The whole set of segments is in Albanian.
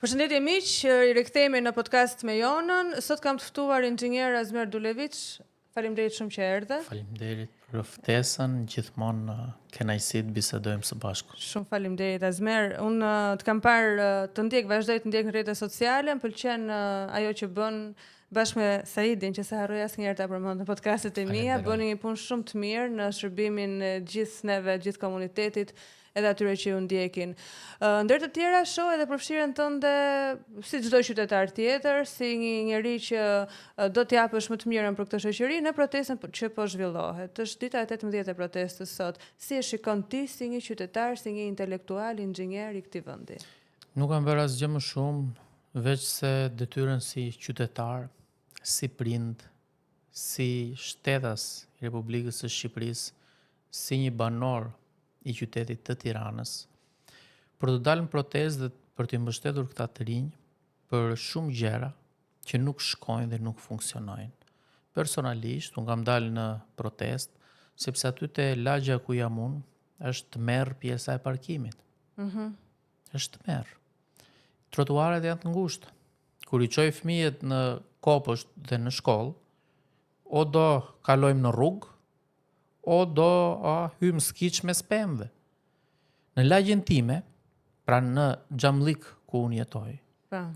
Përshëndetje miq, i rikthehemi në podcast me Jonën. Sot kam të ftuar inxhinier Azmer Dulevic. Faleminderit shumë që erdhe. Faleminderit për ftesën, gjithmonë kënaqësi të bisedojmë së bashku. Shumë faleminderit Azmer. Unë të kam parë vazhdoj të ndjek në rrjetet sociale, më pëlqen ajo që bën bashkë me Saidin, që sa harroj asnjëherë ta përmend në podcastet e mia, bëni një punë shumë të mirë në shërbimin e gjithë neve, gjithë komunitetit, edhe atyre që ju ndjekin. Ndër të tjera, shoh edhe përfshirjen tënde si çdo qytetar tjetër, si një njerëz që do të japësh më të mirën për këtë shoqëri në protestën që po zhvillohet. Është dita e 18 e protestës sot. Si e shikon ti si një qytetar, si një intelektual, inxhinier i këtij vendi? Nuk kam bërë asgjë më shumë, veç se detyrën si qytetar, si prind, si shtetas i Republikës së Shqipërisë, si një banor i qytetit të Tiranës, për të dalë në protestë dhe për të mbështetur këta të rinj për shumë gjëra që nuk shkojnë dhe nuk funksionojnë. Personalisht, unë kam dalë në protestë, sepse aty te lagja ku jam unë, është merr pjesa e parkimit. Është merr. Trotuaret janë të ngushta. Kur i çoj fëmijët në kopësht dhe në shkollë, o do kalojmë në rrugë, o do hymë skiç me spemve. Në lagjen time, pra në Xhamllik ku unë jetoj,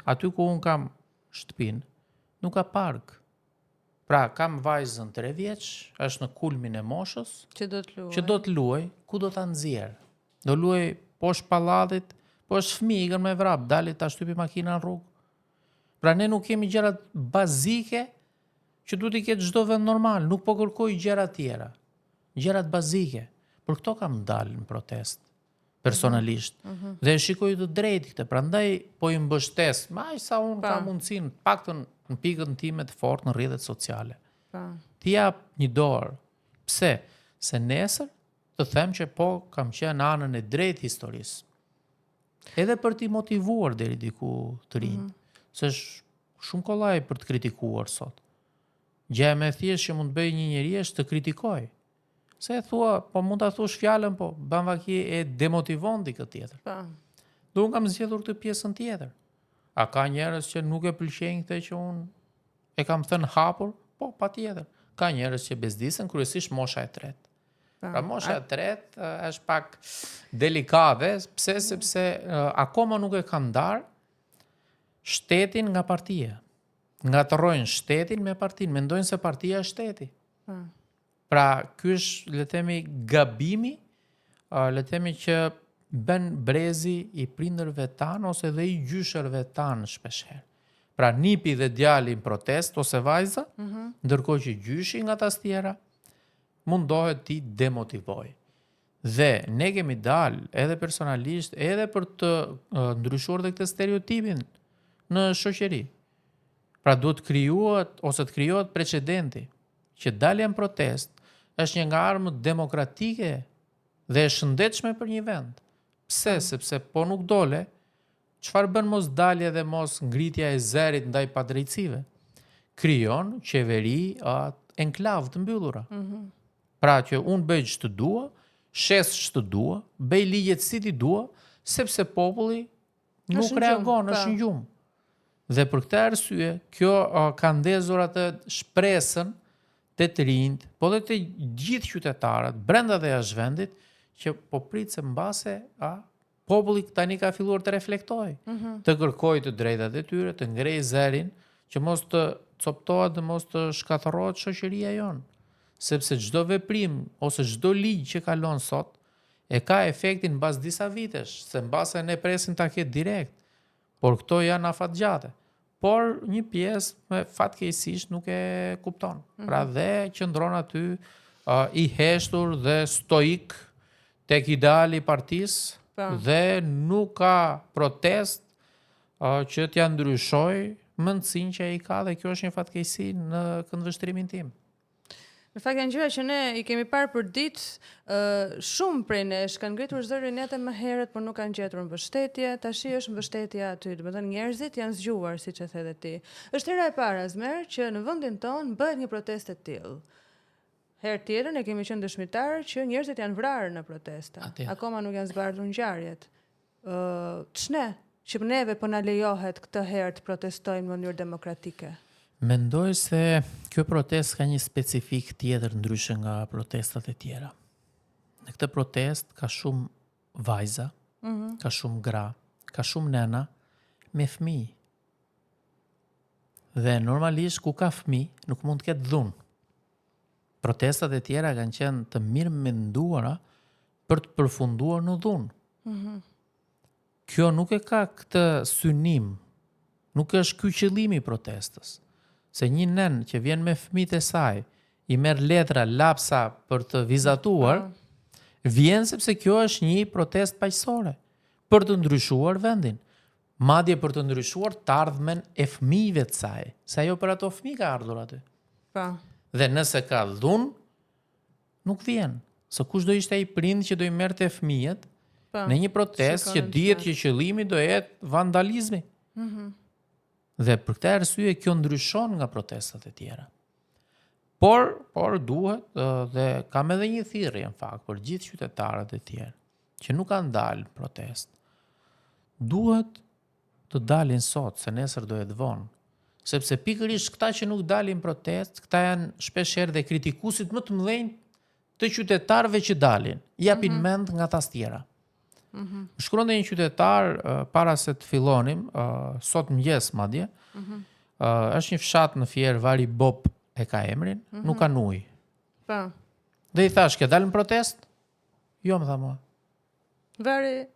aty ku unë kam shtëpinë, nuk ka park. Pra kam vajzën 3 vjeç, është në kulmin e moshës, Që do të luaj, ku do ta nxjerr? Do luaj poshtë pallatit, po është fëmijë ikën me vrap, dali ta shtypi makina në rrugë. Pra ne nuk kemi gjërat bazike që duhet i ketë çdo vend normal, nuk po kërkoj gjëra tjera. Gjërat bazike. Për këto kam dalë në protestë personalisht. Dhe e shikoj të drejtë këtë, prandaj po i mbështes, aq sa unë kam mundësinë, paktën në pikën time të fortë në rrjetet sociale. Ti jap një dorë. Pse? Se nesër të them që po kam qenë në anën e drejtë historisë. Edhe për t'i motivuar deri diku të rinj. Se është shumë kollaj për të kritikuar sot. Gjë më e thjeshtë që mund të bëjë një njeri është të kritikoj. Se e thua, po mund ta thush fjalën, po banvaki e demotivon dikë tjetër. Do unë kam zgjedhur këtë pjesën tjetër. A ka njerëz që nuk e pëlqejnë këtë që unë e kam thënë hapur? Po, patjetër. Ka njerëz që bezdisen, kryesisht mosha e tretë. Pra mosha e tretë është pak delikate, pse sepse akoma nuk e kanë ndarë shtetin nga partia. Ngatërrojnë shtetin me partinë, mendojnë se partia është shteti. Pra, ky është, le të themi, gabimi, le të themi që bën brezi i prindërve tanë ose dhe i gjyshërve tanë shpeshherë. Pra, nipi dhe djali në protest ose vajza, ndërkohë që gjyshi nga tastiera mundohet t'i demotivoj. Dhe ne kemi dalë edhe personalisht, edhe për të ndryshuar dhe këtë stereotipin në shoqëri. Pra duhet të krijohet precedenti që dalja në protest është një nga armët demokratike dhe e shëndetshme për një vend. Pse? Sepse po nuk dole, çfarë bën mos dalje dhe mos ngritja e zërit ndaj padrejtësive? Krijon qeveri enklav të mbyllura. Pra që unë bëj ç'të dua, shes ç'të dua, bëj ligjet si ti dua, sepse populli nuk reagon, është në gjumë. Dhe për këtë arsye, kjo ka ndezur atë shpresën të rinjt, po dhe të gjithë qytetarët, brenda dhe jashtë vendit, që po pritë se mbase, populli tani ka filluar të reflektojë, të kërkojë të drejtat e tyre, të ngrejë zërin, që mos të coptohet dhe mos të shkatërrohet shoqëria jonë. Sepse çdo veprim ose çdo ligj që kalon sot, e ka efektin mbas disa vitesh, se mbase ne presim ta ketë direkt, por këto janë afatgjate. Por një pjesë me fatkeqësisht nuk e kupton. Pra dhe qëndron aty i heshtur dhe stoik tek ideali i partisë dhe nuk ka protest që t'ja ndryshoj mendsinë që ai ka, dhe kjo është një fatkeqësi në këndvështrimin tim. Në fakt janë gjëra që ne i kemi parë për ditë, shumë prej nesh kanë ngritur zërin edhe më herët, por nuk kanë gjetur mbështetje. Tashi është mbështetja aty, do të thënë njerëzit janë zgjuar, siç e the edhe ti. Është hera e parë Azmer që në vendin tonë bëhet një protestë e tillë. Herë tjetër ne kemi qenë dëshmitar që njerëzit janë vrarë në protesta. Akoma nuk janë zbardhur ngjarjet. Ç'ne që neve po na lejohet këtë herë të protestojmë në mënyrë demokratike? Mendoj se kjo protest ka një specifik tjetër ndryshe nga protestat e tjera. Në këtë protest ka shumë vajza, ka shumë gra, ka shumë nena me fëmijë. Dhe normalisht ku ka fëmijë nuk mund të ketë dhunë. Protestat e tjera kanë qenë të mirë menduara për të përfunduar në dhunë. Kjo nuk e ka këtë synim, nuk është ky qëllimi i protestës. Se një nen që vjen me fëmijët e saj, i merr letra, lapsa për të vizatuar, vjen sepse kjo është një protestë paqësore për të ndryshuar vendin. Madje për të ndryshuar të ardhmen e fëmijëve të saj, se ajo për ato fëmijë ka ardhur aty. Po. Dhe nëse ka dhunë, nuk vjen. Se kush do ishte ai prind që do i merrte fëmijët në një protestë që dihet që qëllimi do jetë vandalizmi. Dhe për këtë arsye kjo ndryshon nga protestat e tjera. Por duhet dhe kam edhe një thirrje në fakt për gjithë qytetarët e tjerë që nuk kanë dalë në protestë. Duhet të dalin sot, se nesër do jetë vonë. Sepse pikërisht këta që nuk dalin protest, këta janë shpeshherë dhe kritikuesit më të mëdhenj të qytetarëve që dalin. Japin mend nga tas tjera. Shkruante një qytetar para se të fillonim, sot mëngjes madje, është një fshat në Fier, Vari Bop e ka emrin, nuk kanë ujë. Po. Dhe i thash, ke dalë në protest? Jo, më tha mua. Vari,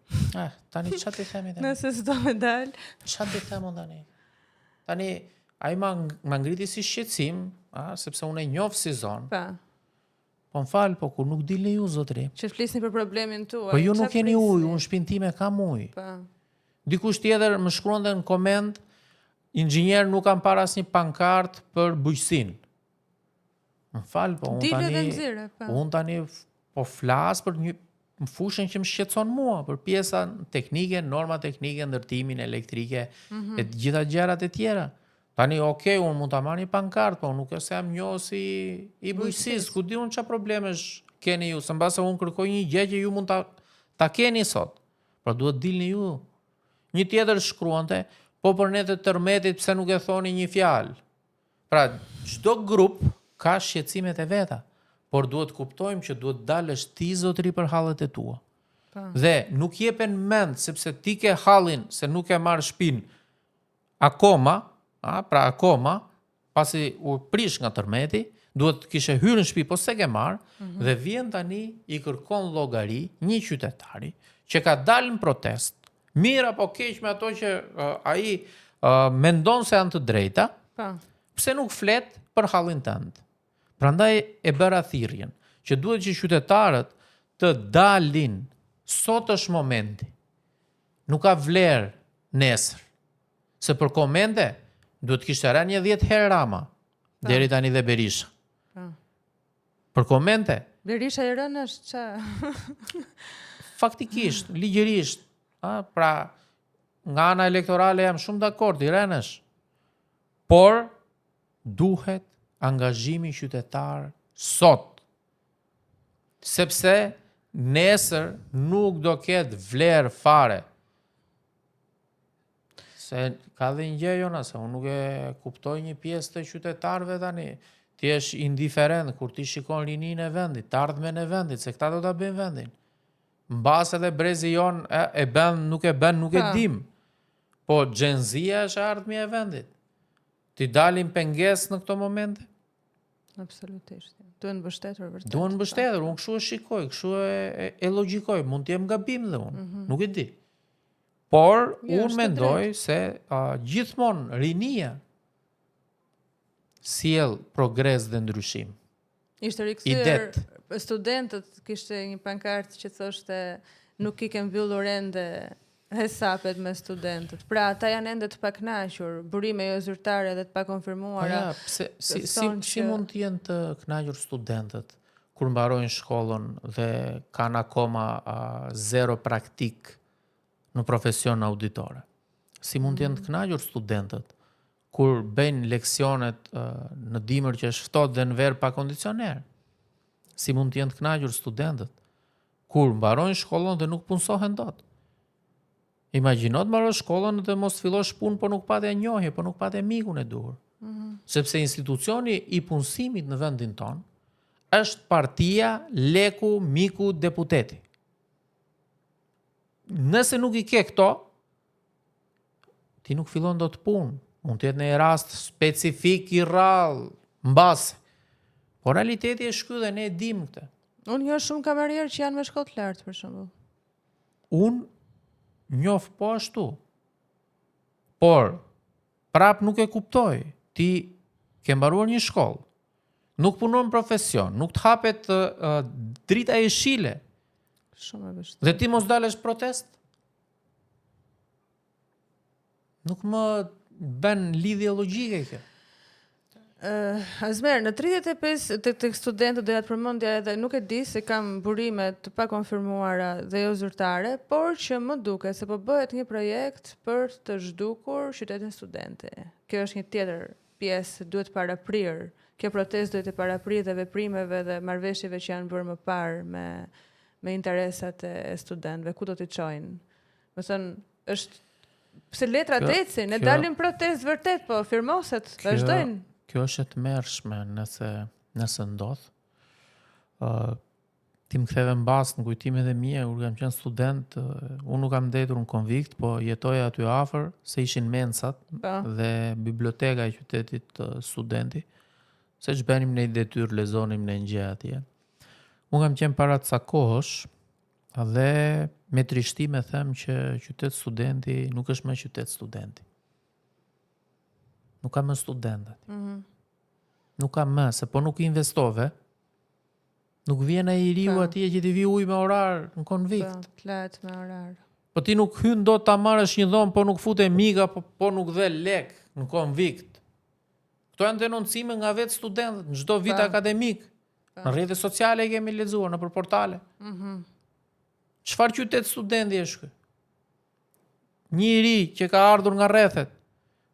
Tani çfarë të themi tani? nëse s'do me dalë. Çfarë të them unë tani? Tani ai ma ngriti si shqetësim, sepse unë e njoh si zonë. Po. Po m'fal, po kur nuk dilni ju zotri. Që flisni për problemin tuaj. Po ju nuk keni ujë, unë shtëpinë time kam ujë. Po. Dikush tjetër më shkruante në koment, inxhinier nuk kam parë asnjë pankart për bujqësinë. M'fal, po unë tani po flas për një fushën që më shqetëson mua, për pjesa teknike, norma teknike, ndërtimin elektrike, e të gjitha gjërat e tjera. Tani, unë mund ta marr një pankart, po nuk është se jam njohës i bujqësisë, ku di unë çfarë problemesh keni ju, se mbase unë kërkoj një gjë që ju mund ta keni sot. Por duhet dilni ju. Një tjetër shkruante, po për ne të tërmetit pse nuk e thoni një fjalë. Pra, çdo grup ka shqetësimet e veta, por duhet kuptojmë që duhet dalësh ti zotëri për hallet e tua. Dhe nuk jepen mend sepse ti ke hallin se nuk e marr shtëpinë akoma, pasi u prish nga tërmeti, duhet kishe hyrë në shtëpi, po se ke marr, dhe vjen tani i kërkon llogari një qytetari që ka dalë në protest, mirë apo keq me ato që ai mendon se janë të drejta, pse nuk flet për hallin tënd. Prandaj e bëra thirrjen që duhet që qytetarët të dalin. Sot është momenti. Nuk ka vlerë nesër. Se për komente duhet kishte rënë 10 herë Rama, deri tani dhe Berisha. Për komente. Berisha i rënë është ç'a? Faktikisht, ligjërisht, pra nga ana elektorale jam shumë dakord, i rënësh. Por duhet angazhimi qytetar sot. Sepse nesër nuk do ketë vlerë fare. Se ka dhe një gjë jona, se unë nuk e kuptoj një pjesë të qytetarëve tani. Ti je indiferent kur ti shikon rinin e vendit, të ardhmen e vendit, se këta do ta bëjnë vendin. Mbas edhe brezi jon e bën, nuk e bën, nuk e dim. Po Xhenzia është ardhmja e vendit. Ti dalin pengesë në këto momente? Absolutisht. Duhen mbështetur vërtet. Duhen mbështetur, unë kështu e shikoj, kështu e logjikoj, mund të jem gabim dhe unë, nuk e di. Por unë mendoj se gjithmonë rinia sjell progres dhe ndryshim. Ishte rikthyer studentët, kishte një pankartë që thoshte nuk i ke mbyllur ende hesapet me studentët. Pra, ata janë ende të pakënaqur, burime jo zyrtare dhe të pakonfirmuara. Si mund të jenë të kënaqur studentët kur mbarojnë shkollën dhe kanë akoma zero praktik në profesion auditore? Si mund të jenë të kënaqur studentët kur bëjnë leksionet në dimër që është ftohtë dhe në verë pa kondicioner? Si mund të jenë të kënaqur studentët kur mbarojnë shkollën dhe nuk punsohen dot? Imagjino të mbarosh shkollën dhe mos fillosh punë, po nuk pate njohje, po nuk pate mikun e duhur. Sepse institucioni i punësimit në vendin ton është partia, leku, miku, deputeti. Nëse nuk i ke këto, ti nuk fillon do të punë. Mund të jetë në rast specifik i rrallë, mbase. Por realiteti është ky dhe ne e dim këtë. Unë njoh shumë kamerierë që janë me shkollë të lartë për shembull. Unë njoh po ashtu. Por prap nuk e kuptoj. Ti ke mbaruar një shkollë, nuk punon profesion, nuk të hapet drita e shile. Shumë e vështirë. Dhe ti mos dalesh protest? Nuk më bën lidhje logjike kjo. Azmer, në 35 të studentët doja të përmendja edhe, nuk e di se kam burime të pakonfirmuara dhe jo zyrtare, por që më duket se po bëhet një projekt për të zhdukur qytetin studente. Kjo është një tjetër pjesë, duhet paraprir. Kjo protestë duhet të paraprir dhe veprimeve dhe marrëveshjeve që janë bërë më parë me interesat e studentëve, ku do t'i çojnë. Do thënë, është pse letrat ecin, ne dalim protestë vërtet, po firmoset vazhdojnë. Kjo është e tmerrshme nëse ndodh. Ti më ktheve mbas në kujtimet e mia kur kam qenë student, unë nuk kam ndetur në konvikt, po jetoja aty afër se ishin mensat dhe biblioteka e qytetit studenti. Se ç'bënim në detyrë, lezonim në ngje atje. Unë kam qenë para ca kohësh dhe me trishtim e them që qytet studenti nuk është më qytet studenti. Nuk ka më studentat. Nuk ka më, se po nuk investove, nuk vjen ai i riu atje që ti vi ujë me orar në konvikt. Të lahet me orar. Po ti nuk hyn dot ta marrësh një dhomë, po nuk fute miga, po nuk dhe lek në konvikt. Këto janë denoncime nga vetë studentët në çdo vit akademik. Në rrjetet sociale e kemi lexuar, nëpër portale. Çfarë qytet studenti është ky? Një i ri që ka ardhur nga rrethet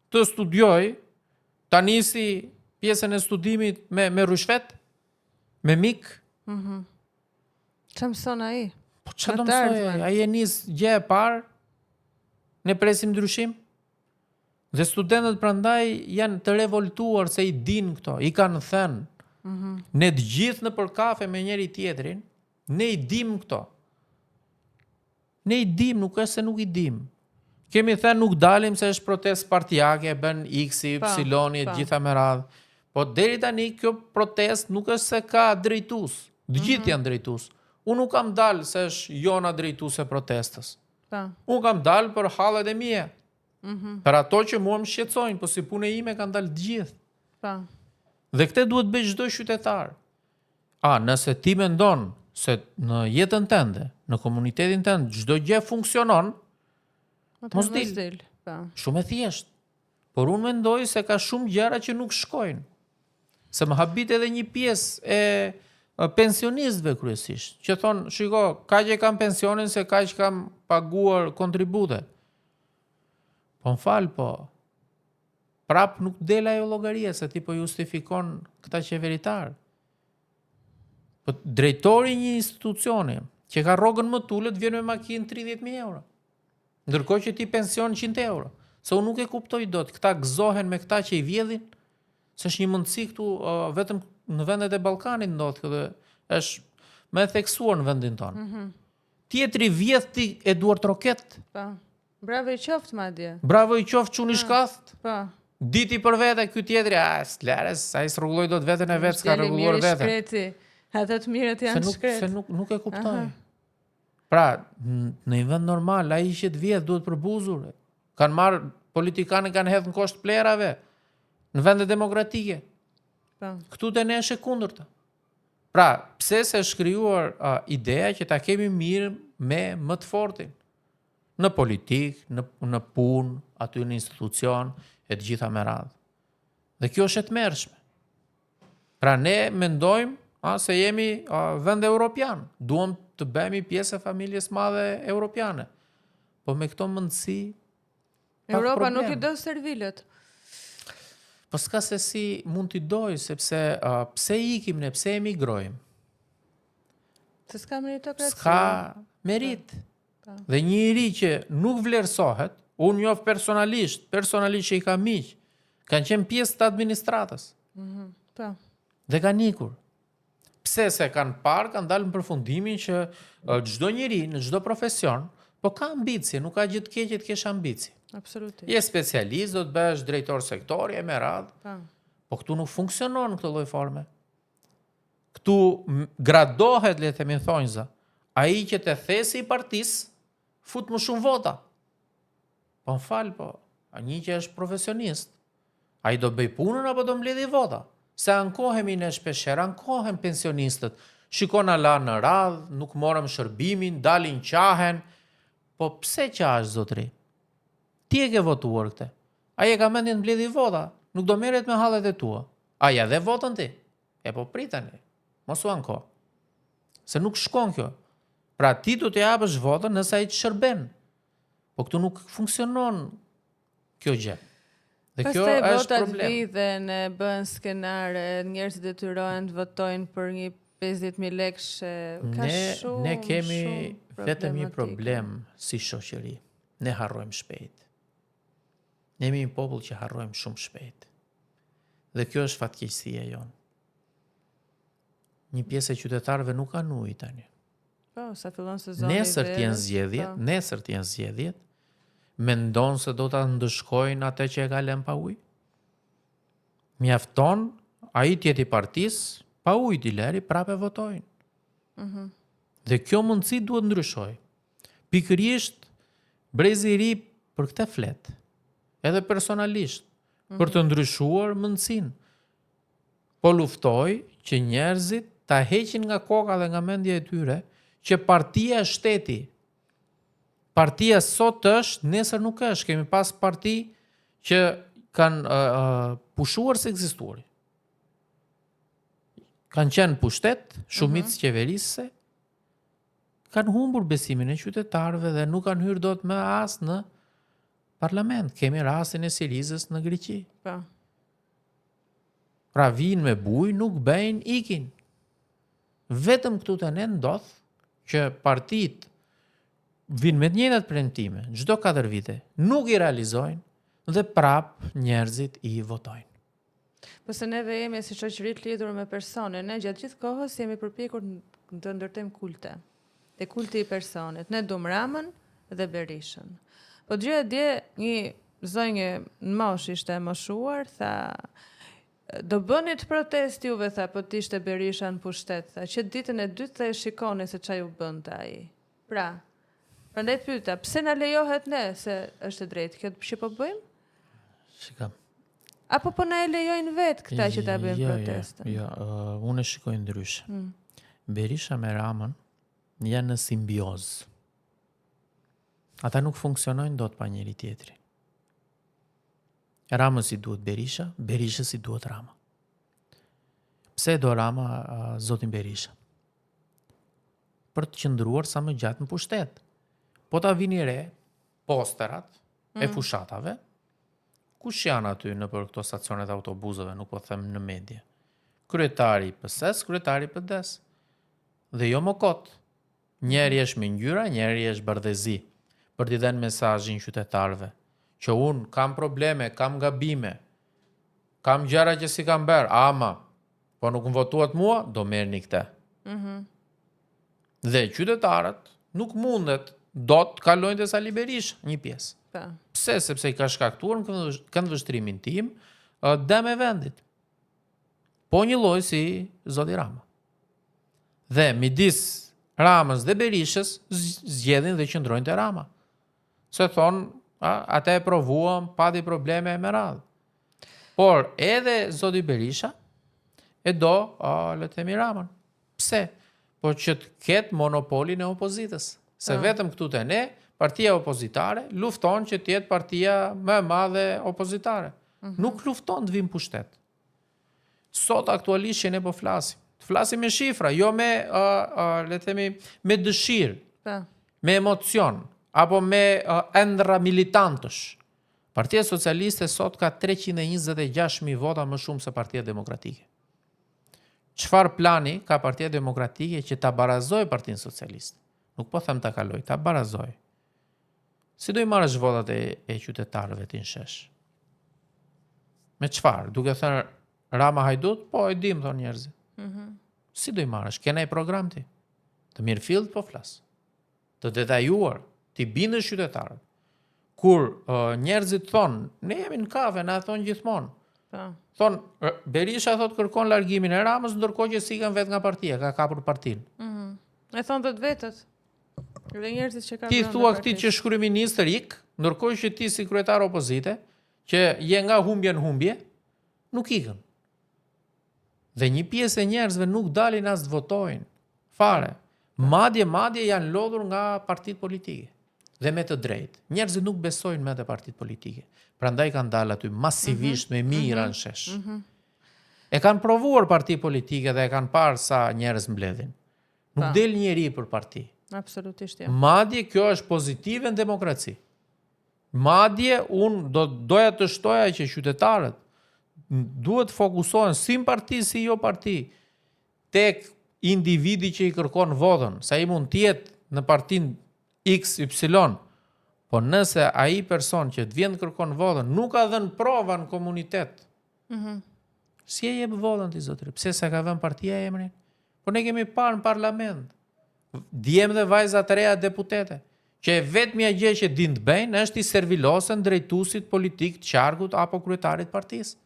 të studioj, ta nisi pjesën e studimit me rushfet, me mik. Çfarë mëson ai? Po çfarë do mësoj? Ai e nis gjë e parë, ne presim ndryshim. Dhe studentët prandaj janë të revoltuar se i din këto, i kanë thënë. Ne të gjithë në për kafe me njëri tjetrin, ne i dim këto. Ne i dim, nuk është se nuk i dim. Kemi thënë nuk dalim se është protest partijake, bën X, Y, gjitha me radhë. Po deri tani kjo protest nuk është se ka drejtues. Të gjithë janë drejtues. Unë nuk kam dalë se është jona drejtuese protestës. Unë kam dalë për hallet e mia. Për ato që mua më shqetësojnë, po si punë ime kanë dalë të gjithë. Dhe këtë duhet bëj çdo qytetar. Nëse ti mendon se në jetën tënde, në komunitetin tënd çdo gjë funksionon, mos dil. Shumë e thjeshtë. Por unë mendoj se ka shumë gjëra që nuk shkojnë. Se më habit edhe një pjesë e pensionistëve kryesisht, që thonë, shiko, kaq e kam pensionin se kaq kam paguar kontribute. Po më fal, po. Prap nuk del ajo llogaria se ti po justifikon këta qeveritar. Po drejtori i një institucioni që ka rrogën më tulët vjen me makinë 30.000 euro. Ndërkohë që ti pension 100 euro. Se unë nuk e kuptoj dot, këta gëzohen me këta që i vjedhin, se është një mundësi këtu vetëm në vendet e Ballkanit ndodh dhe është më e theksuar në vendin tonë. Tjetri vjedh ti Eduard Roket. Bravo i qoftë madje. Bravo i qoftë çuni shkath. Diti për vete ky tjetri, s'lares, ai s'rregulloi dot veten e vet, s'ka rregulluar veten. Ata të mirët janë shkret. Se nuk e kuptoj. Pra, në një vend normal, ai që të vjedh duhet përbuzur. Kanë marrë politikanë kanë hedhur në kosht plerave në vende demokratike. Këtu te ne është e kundërta. Pra, pse se shkrijuar ideja që ta kemi mirë me më të fortin në politik, në punë, aty në institucion e të gjitha me radhë. Dhe kjo është e tmerrshme. Pra ne mendojmë se jemi vend europian, duam të bëhemi pjesë e familjes madhe europiane. Po me këto mundësi Europa nuk i do servilët. Po s'ka se si mund t'i doj, sepse pse ikim ne, pse emigrojmë? Se s'ka meritokraci. S'ka merit. Dhe një iri që nuk vlerësohet, unë njoh personalisht që i ka miq, kanë qenë pjesë të administratës. Po. Dhe kanë ikur. Pse se kanë parë, kanë dalë në përfundimin që çdo njeri në çdo profesion, po ka ambicie, nuk ka gjë të keqe të kesh ambicie. Absolutisht. Je specialist, do të bësh drejtor sektori, me radhë. Po. Po këtu nuk funksionon në këtë lloj forme. Këtu gradohet, le të themi thonjza, ai që të thesi i partisë fut më shumë vota. Po më fal, po, a një që është profesionist, ai do bëj punën apo do mbledhi vota? Se ankohemi në shpesher, ankohen pensionistët, shikon ala në radhë, nuk morëm shërbimin, dalin qahen, po pse qahesh zotri? Ti e ke votuar këte. Ai e ka mendjen të mbledhi vota, nuk do merret me hallet e tua. A ja dhe votën ti? E po pritani, mos u anko. Se nuk shkon kjo. Pra ti do të japësh votën nëse ai të shërben. Po këtu nuk funksionon kjo gjë. Dhe kjo është problem. Pastaj votat vidhen, bën skenare, njerëzit detyrohen të votojnë për një 50.000 lekë, ka shumë. Ne kemi vetëm një problem si shoqëri. Ne harrojmë shpejt. Ne jemi një popull që harrojmë shumë shpejt. Dhe kjo është fatkeqësia jonë. Një pjesë e qytetarëve nuk kanë ujë tani. Po, sa fillon sezoni. Nesër të jenë zgjedhjet, mendon se do ta ndëshkojnë atë që e ka lënë pa ujë? Mjafton ai të jetë i partisë, pa ujë t'i leri, prapë votojnë. Dhe kjo mundësi duhet ndryshoj. Pikërisht brezi i ri për këtë flet, edhe personalisht, për të ndryshuar mundësinë. Po luftoj që njerëzit ta heqin nga koka dhe nga mendja e tyre që partia është shteti. Partia sot është, nesër nuk është. Kemi pas parti që kanë pushuar se ekzistuari. Kanë qenë pushtet, shumicë qeverisëse, kanë humbur besimin e qytetarëve dhe nuk kanë hyrë dot më as në parlament. Kemi rastin e Sirizës në Greqi. Po. Pra vinë me bujë, nuk bëjnë ikin. Vetëm këtu të ne ndodh që partit vinë me të njëjtat premtime, çdo 4 vite, nuk i realizojnë dhe prap njerëzit i votojnë. Po se neve jemi si shoqëri të lidhur me persone, ne gjatë gjithë kohës jemi përpjekur të ndërtojmë kulte. Te kulti i personit. Ne duam Ramën dhe Berishën. Po gjëja dje një zonjë në moshë ishte e moshuar, tha do bënit protest juve, tha, po t'ishte Berisha në pushtet, tha, që ditën e dytë tha e shikoni se qa ju bënte ai. Pra, prandaj pyeta, pse na lejohet ne se është e drejtë kjo që po bëjmë? Shikam. Apo po na e lejojnë vetë këta që ta bëjmë protestën? Jo, unë e shikoj ndryshe. Berisha me Ramën janë në simbiozë. Ata nuk funksionojnë dot pa njëri tjetrin. Ramës si duhet Berisha, Berishës si duhet Rama. Pse do Rama zotin Berisha? Për të qëndruar sa më gjatë në pushtet. Po ta vini re, posterat e fushatave, kush janë aty në për këto stacionet autobuzëve, nuk po them në medje. Kryetari i PS-s, kryetari i PD-s. Dhe jo më kot. Njeri është me ngjyra, njeri është bardhezi, për t'i dhënë mesazhin qytetarëve që unë kam probleme, kam gabime, kam gjëra që si kam bërë, ama, po nuk më votuat mua, do merrni këtë. Dhe qytetarët nuk mundet do të kalojnë te Sali Berisha, një pjesë. Po. Pse? Sepse i ka shkaktuar në këndvështrimin tim dëm e vendit. Po një lloj si zoti Rama. Dhe midis Ramës dhe Berishës zgjedhin dhe qëndrojnë te Rama. Se thonë, ata e provuam, pati probleme me radhë. Por edhe zoti Berisha e do le të themi Ramën. Pse? Po që të ketë monopolin e opozitës. Se vetëm këtu te ne, partia opozitare lufton që të jetë partia më e madhe opozitare. Nuk lufton të vim pushtet. Sot aktualisht që ne po flasim. Të flasim me shifra, jo me le të themi me dëshirë, me emocion, apo me ëndra militantësh. Partia Socialiste sot ka 326.000 vota më shumë se Partia Demokratike. Çfarë plani ka Partia Demokratike që ta barazojë Partinë Socialiste? Nuk po them ta kaloj, ta barazoj. Si do i marrësh votat e qytetarëve ti në shesh? Me çfarë? Duke thënë Rama Hajdut? Po, e dim, thonë njerëzit. Si do i marrësh? Ke ndonjë program ti? Të mirëfillt po flas. Të detajuar, ti bindësh qytetarët. Kur njerëzit thonë, ne jemi në kafe, na thonë gjithmonë. Po. Thonë, Berisha thot kërkon largimin e Ramës, ndërkohë që sikën vetë nga partia, ka kapur partinë. E thonë të vetët. Dhe njerëzit që kanë Ti thua këtij që kryeministër ik, ndërkohë që ti si kryetar opozite, që je nga humbje në humbje, nuk ikën. Dhe një pjesë e njerëzve nuk dalin as të votojnë. Fare. Madje janë lodhur nga partitë politike. Dhe me të drejtë. Njerëzit nuk besojnë me të partitë politike. Prandaj kanë dalë aty masivisht me mira në shesh. E kanë provuar parti politike dhe e kanë parë sa njerëz mbledhin. Nuk del njeri për parti. Absolutisht jo. Madje kjo është pozitive në demokraci. Madje unë doja të shtoja që qytetarët duhet fokusohen si parti si jo parti tek individi që i kërkon votën, sa i mund tjetë në partin XY, po nëse ai person që të vjen të kërkon votën nuk ka dhënë prova në komunitet, si e jep votën ti zotëri? Pse sa ka vënë partia emrin? Po ne kemi parë në parlament, djem dhe vajza të reja deputete, që vetmja gjë që din të bëjnë është i servilosën drejtuesit politik të qarkut apo kryetarit partisë.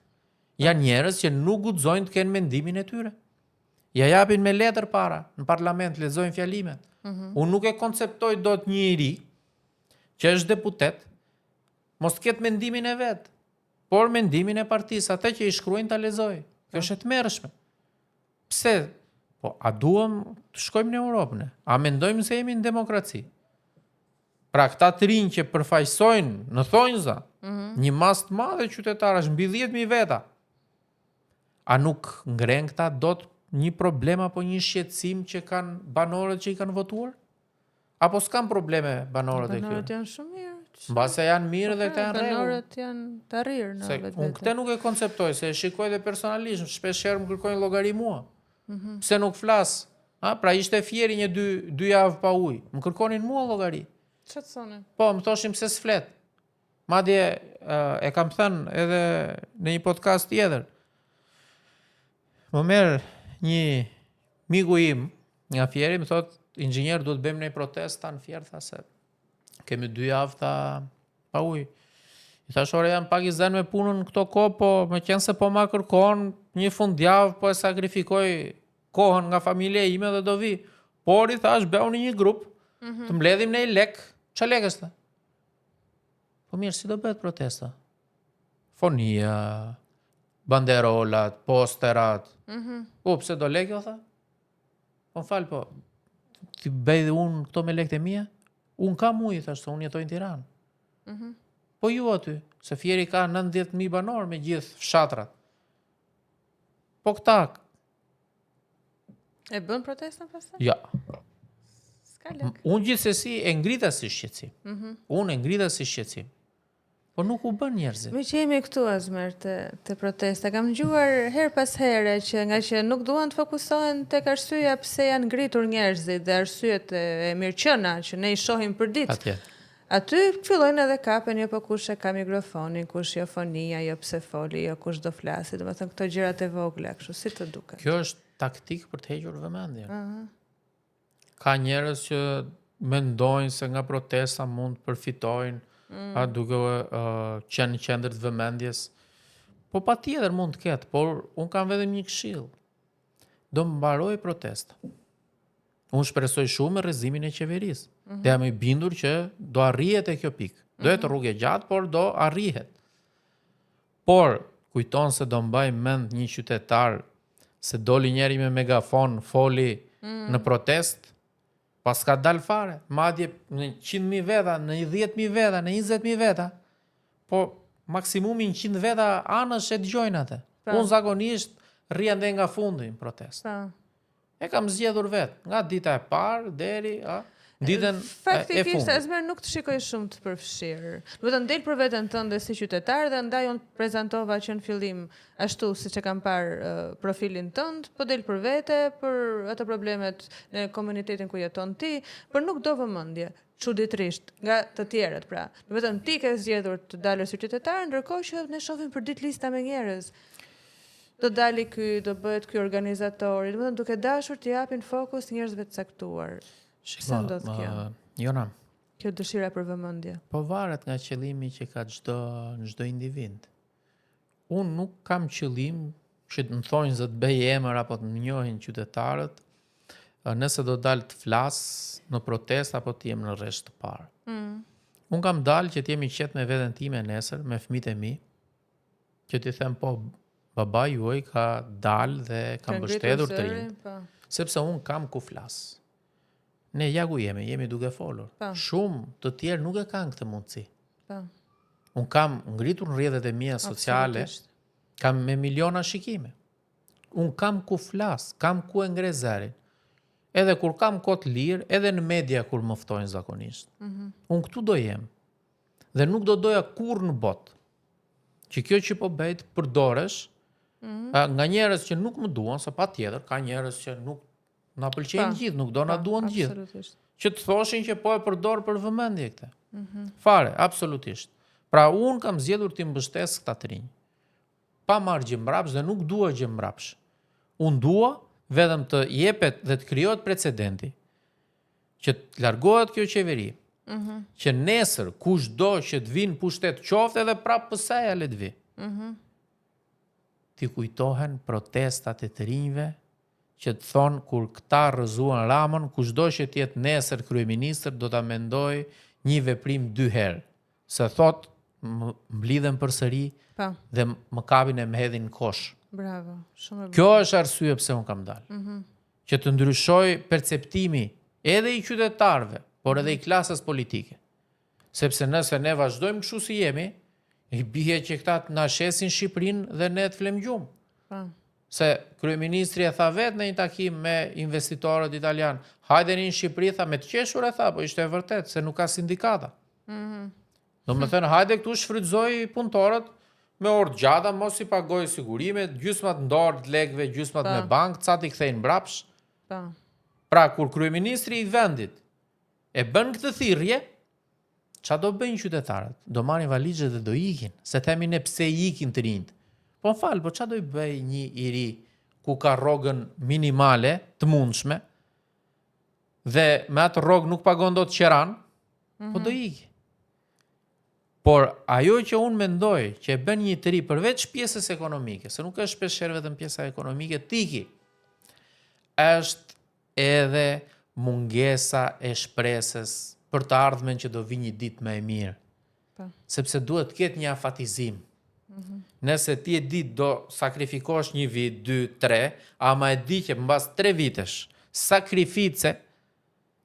Janë njerëz që nuk guxojnë të kenë mendimin e tyre. Ja japin me letër para në parlament, lexojnë fjalimet. Unë nuk e konceptoj dot njëri që është deputet, mos të ketë mendimin e vet, por mendimin e partisë, atë që i shkruajnë ta lexoj. Kjo është e tmerrshme. Pse? Po, a duam të shkojmë në Europë ne? A mendojmë se jemi në demokraci? Pra këta të rinj që përfaqësojnë në thonjza, një masë të madhe qytetarësh mbi 10.000 veta. A nuk ngren këta dot një problem apo një shqetësim që kanë banorët që i kanë votuar? Apo s'kan probleme banorët e këtyre? Banorët janë shumë mirë. Mbase janë mirë dhe këta janë rregull. Banorët janë të rrirë në vetë. Unë këtë nuk e konceptoj, se e shikoj dhe personalisht, shpeshherë më kërkojnë llogari mua. Pse nuk flas? Pra ishte fjeri një dy javë pa ujë. Më kërkonin mua llogari. Çfarë thonë? Po, më thoshin pse s'flet. Madje e kam thënë edhe në një podcast tjetër. Më merr një miku im nga Fieri, më thot, inxhinier, duhet bëjmë një protestë në Fier, tha se kemi 2 javë pa ujë. I thash, ore, jam pak i zënë me punën këto kohë, po me qenë se po ma kërkon një fundjavë, po e sakrifikoj kohën nga familja ime dhe do vi. Por i thash, bëuni një grup, të mbledhim në i lek, që lek është? Po mirë, si do bëhet protesta? Fonia, banderolat, posterat. Po, pse do lek, jo, tha? Po falë, po, ti bëj dhe unë këto me lekët e mia? Unë kam ujë, thash, se unë jetoj në Tiranë. Po ju aty, se Fieri ka 90.000 banor me gjithë fshatrat. Po këta... E bën protestën pastaj? Ja. S'ka lek. Unë gjithsesi e ngrita si shqetësim. Unë e ngrita si shqetësim. Po nuk u bën njerëzit. Me që jemi këtu Azmer të protesta, kam dëgjuar her pas here që nga që nuk duan të fokusohen tek arsyeja pse janë ngritur njerëzit dhe arsyet e mirëqëna që ne i shohim për ditë. Atje. Aty fillojnë edhe kapen, jo po kush e ka mikrofonin, kush jo fonia, jo pse foli, jo kush do flasi, domethënë këto gjërat e vogla, kështu si të duket. Kjo është taktik për të hequr vëmendjen. Ka njerëz që mendojnë se nga protesta mund të përfitojnë, duke qenë në qendër të vëmendjes. Po patjetër mund të ketë, por unë kam vetëm një këshill. Do mbaroj protesta. Unë shpresoj shumë me rrezimin e qeverisë. Dhe jam i bindur që do arrihet e kjo pikë. Do jetë rrugë e gjatë, por do arrihet. Por kujton se do mbaj mend një qytetar se doli njeri me megafon, foli në protest, pas ka dal fare, madje në 100.000 veta, në 10.000 veta, në 20.000 veta, po maksimumi në 100 veta anësh e dëgjojnë atë. Unë zakonisht rri ende nga fundi në protest. E kam zgjedhur vetë, nga dita e parë deri Ditën Faktikisht Esmer nuk të shikoj shumë të përfshirë. Do të del për veten tënde si qytetar dhe ndaj unë prezantova që në fillim ashtu siç e kam parë profilin tënd, po del për vete, për ato problemet në komunitetin ku jeton ti, por nuk do vëmendje. Çuditërisht nga të tjerët pra. Vetëm ti ke zgjedhur të dalësh si qytetar, ndërkohë që ne shohim për ditë lista me njerëz. Do dali ky, do bëhet ky organizatori, domethënë duke dashur të japin fokus njerëzve të caktuar. Pse ndodh kjo? Jona, kjo dëshira për vëmendje. Po varet nga qëllimi që ka çdo individ. Unë nuk kam qëllim që të më thonë se të bëj emër apo të më njohin qytetarët, nëse do dalë të flas në protest apo të jem në rresht të parë. Unë kam dalë që të jemi qetë me veten time nesër, me fëmijët e mi, që t'i them po baba juaj ka dalë dhe ka mbështetur të rinjt. Sepse unë kam ku flas. Ne ja ku jemi duke folur. Shumë të tjerë nuk e kanë këtë mundësi. Unë kam ngritur në rrjetet e mia sociale, kam me miliona shikime. Unë kam ku flas, kam ku e ngre zërin. Edhe kur kam kohë të lirë, edhe në media kur më ftojnë zakonisht. Unë këtu do jem. Dhe nuk do doja kur në botë. Që kjo që po bëjt përdoresh nga njerëz që nuk më duan, se patjetër ka njerëz që nuk na pëlqejnë gjithë, nuk do na duan gjithë. Që të thoshin që po e përdor për vëmendje këtë. Fare, absolutisht. Pra unë kam zgjedhur të mbështes këta të rinj. Pa marrë gjëmbrapsh dhe nuk dua gjëmbrapsh. Unë dua vetëm të jepet dhe të krijohet precedenti që të largohet kjo qeveri. Që nesër kushdo që të vinë pushtet qoftë edhe prapë pësaja le të vi. Ti kujtohen protestat e të rinjve që të thonë kur këta rrëzuan Ramën, kushdo që të jetë nesër kryeministër do ta mendoj një veprim 2 herë. Se thot mblidhen përsëri dhe më kapin e më hedhin në kosh. Bravo, shumë e Kjo është arsye pse unë kam dalë. Që të ndryshoj perceptimi edhe i qytetarëve, por edhe i klasës politike. Sepse nëse ne vazhdojmë kështu si jemi, i bie që këta të na shesin Shqipërinë dhe ne të flemgjum. Se kryeministri e tha vetë në një takim me investitorët italian, hajdeni në Shqipëri, tha me të qeshur e tha, po ishte e vërtet, se nuk ka sindikata. Do me thënë, hajde këtu shfrytëzoj punëtorët me orë gjata, mos i pagoj sigurimet, gjysmat ndorë të lekëve, gjysmat me bankë, ca t'i kthejnë mbrapsh. Pra, kur kryeministri i vendit e bën këtë thirrje, qa do bëjnë qytetarët? Do marrin valizhe dhe do ikin, se themi ne pse ikin të rinjt. Po më falë, po qa do i bëj një i ri ku ka rrogën minimale të mundshme dhe me atë rrogë nuk pagon do të qeran, po do iki. Por ajo që unë mendoj që e bën një të ri përveç pjesës ekonomike, se nuk është shpeshherë vetëm pjesa ekonomike, tiki, është edhe mungesa e shpresës për të ardhmen që do vi një ditë më e mirë. Sepse duhet të ketë një afatizim. Nëse ti e ditë do sakrifikosh një vit, 2, 3, ama e di që mbas 3 vitesh sakrifice,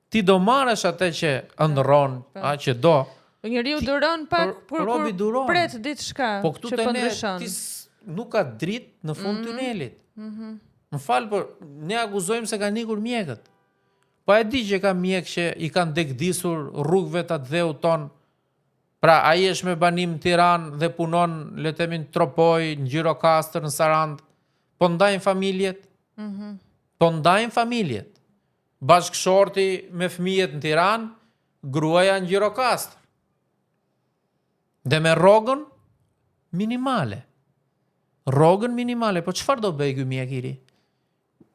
ti do marrësh atë që ëndrron, që do. Njeriu duron pak kur pret diçka po këtu që po ne ndryshon. Ti nuk ka dritë në fund tunelit. Më falë, por ne akuzojmë se kanë ikur mjekët. Po e di që ka mjek që i kanë degdisur rrugëve të atë dheu ton. Pra, ai është me banim në Tiranë dhe punon, le të themi, në Tropoj, në Gjirokastër, në Sarandë. Po ndajnë familjet. Po ndajnë familjet. Bashkëshorti me fëmijët në Tiranë, gruaja në Gjirokastër. Dhe me rrogën minimale. Rrogën minimale, po çfarë do bëj ky mjek i ri?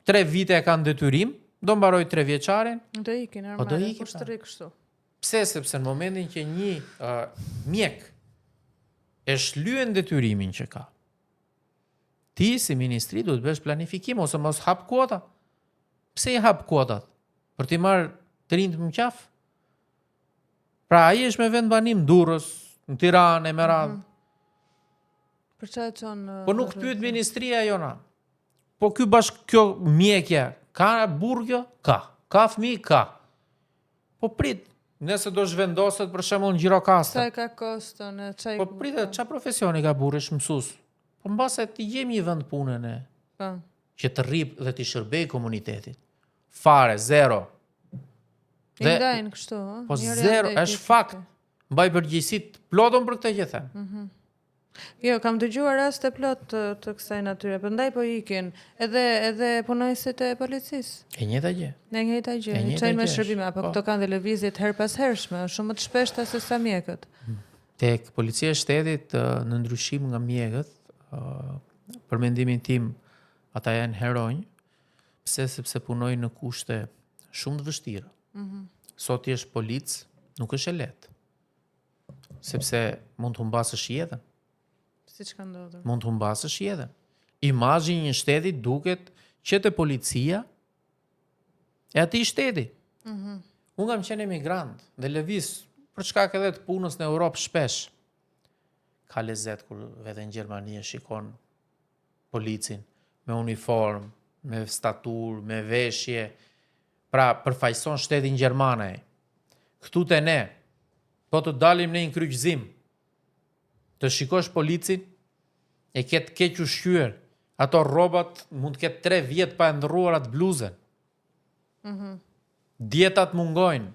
3 vite e kanë detyrim, do mbaroj 3 vjeçarin. Do ikin normal. Po do ikin kush të rri kështu. Pse? Sepse në momentin që një mjek e shlyen detyrimin që ka, ti si ministri duhet bësh planifikim ose mos hap kuota. Pse i hap kuotat? Për t'i marrë të rinjt më qaf? Pra ai është me vend banim Durrës, në Tiranë, e me radhë. Për çfarë çon? Po nuk pyet ministria jona. Po kjo mjekja, ka burr kjo? Ka. Ka fëmijë? Ka. Po prit, nëse do zhvendoset për shembull në Gjirokastër. Sa e ka koston, çaj. Po pritet, çfarë profesioni ka burri, është mësues. Po mbase ti jem një vend punën e. Që të rrip dhe të shërbej komunitetit. Fare, zero. I ndajnë kështu, ëh? Po zero, është fakt. Mbaj përgjegjësitë plotën për këtë që them. Jo, kam dëgjuar raste plot të kësaj natyre, prandaj po ikin edhe punojësit e policisë. E njëjta gjë. Në njëjta gjë, E njëjta çajnë me gjë shërbime, apo po. këto kanë dhe lëvizjet her pas hershme, është shumë më të shpeshta se sa mjekët. Tek policia e shtetit në ndryshim nga mjekët, për mendimin tim, ata janë heronj, sepse punojnë në kushte shumë të vështira. Sot jesh polic, nuk është e lehtë. Sepse mund të humbasësh jetën. Siç ka ndodhur. Mund të humbasësh jetën. Imazhi i një shteti duket që te policia e atij shteti. Unë kam qenë emigrant dhe lëviz për shkak edhe të punës në Europë shpesh. Ka lezet kur vete në Gjermani e shikon policin me uniform, me statur, me veshje, pra përfaqëson shtetin gjermane. Këtu te ne, po të dalim në një kryqëzim, të shikosh policin, e ketë keq ushqyer, ato rrobat mund të ketë 3 vjet pa e ndrruar atë bluzën. Dietat mungojnë.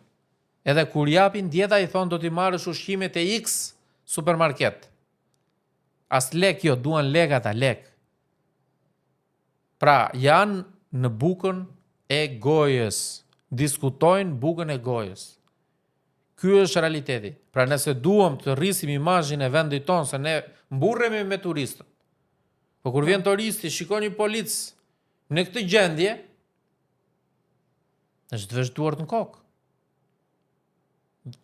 Edhe kur japin dieta i thonë do t'i marrësh ushqimet e X supermarket. As lek jo, duan lek ata, lek. Pra, janë në bukën e gojës. Diskutojnë bukën e gojës. Ky është realiteti. Pra nëse duam të rrisim imazhin e vendit tonë, se ne mburremi me turistët. Po kur vjen turisti, shikon një polic në këtë gjendje, është të vesh duart në kokë.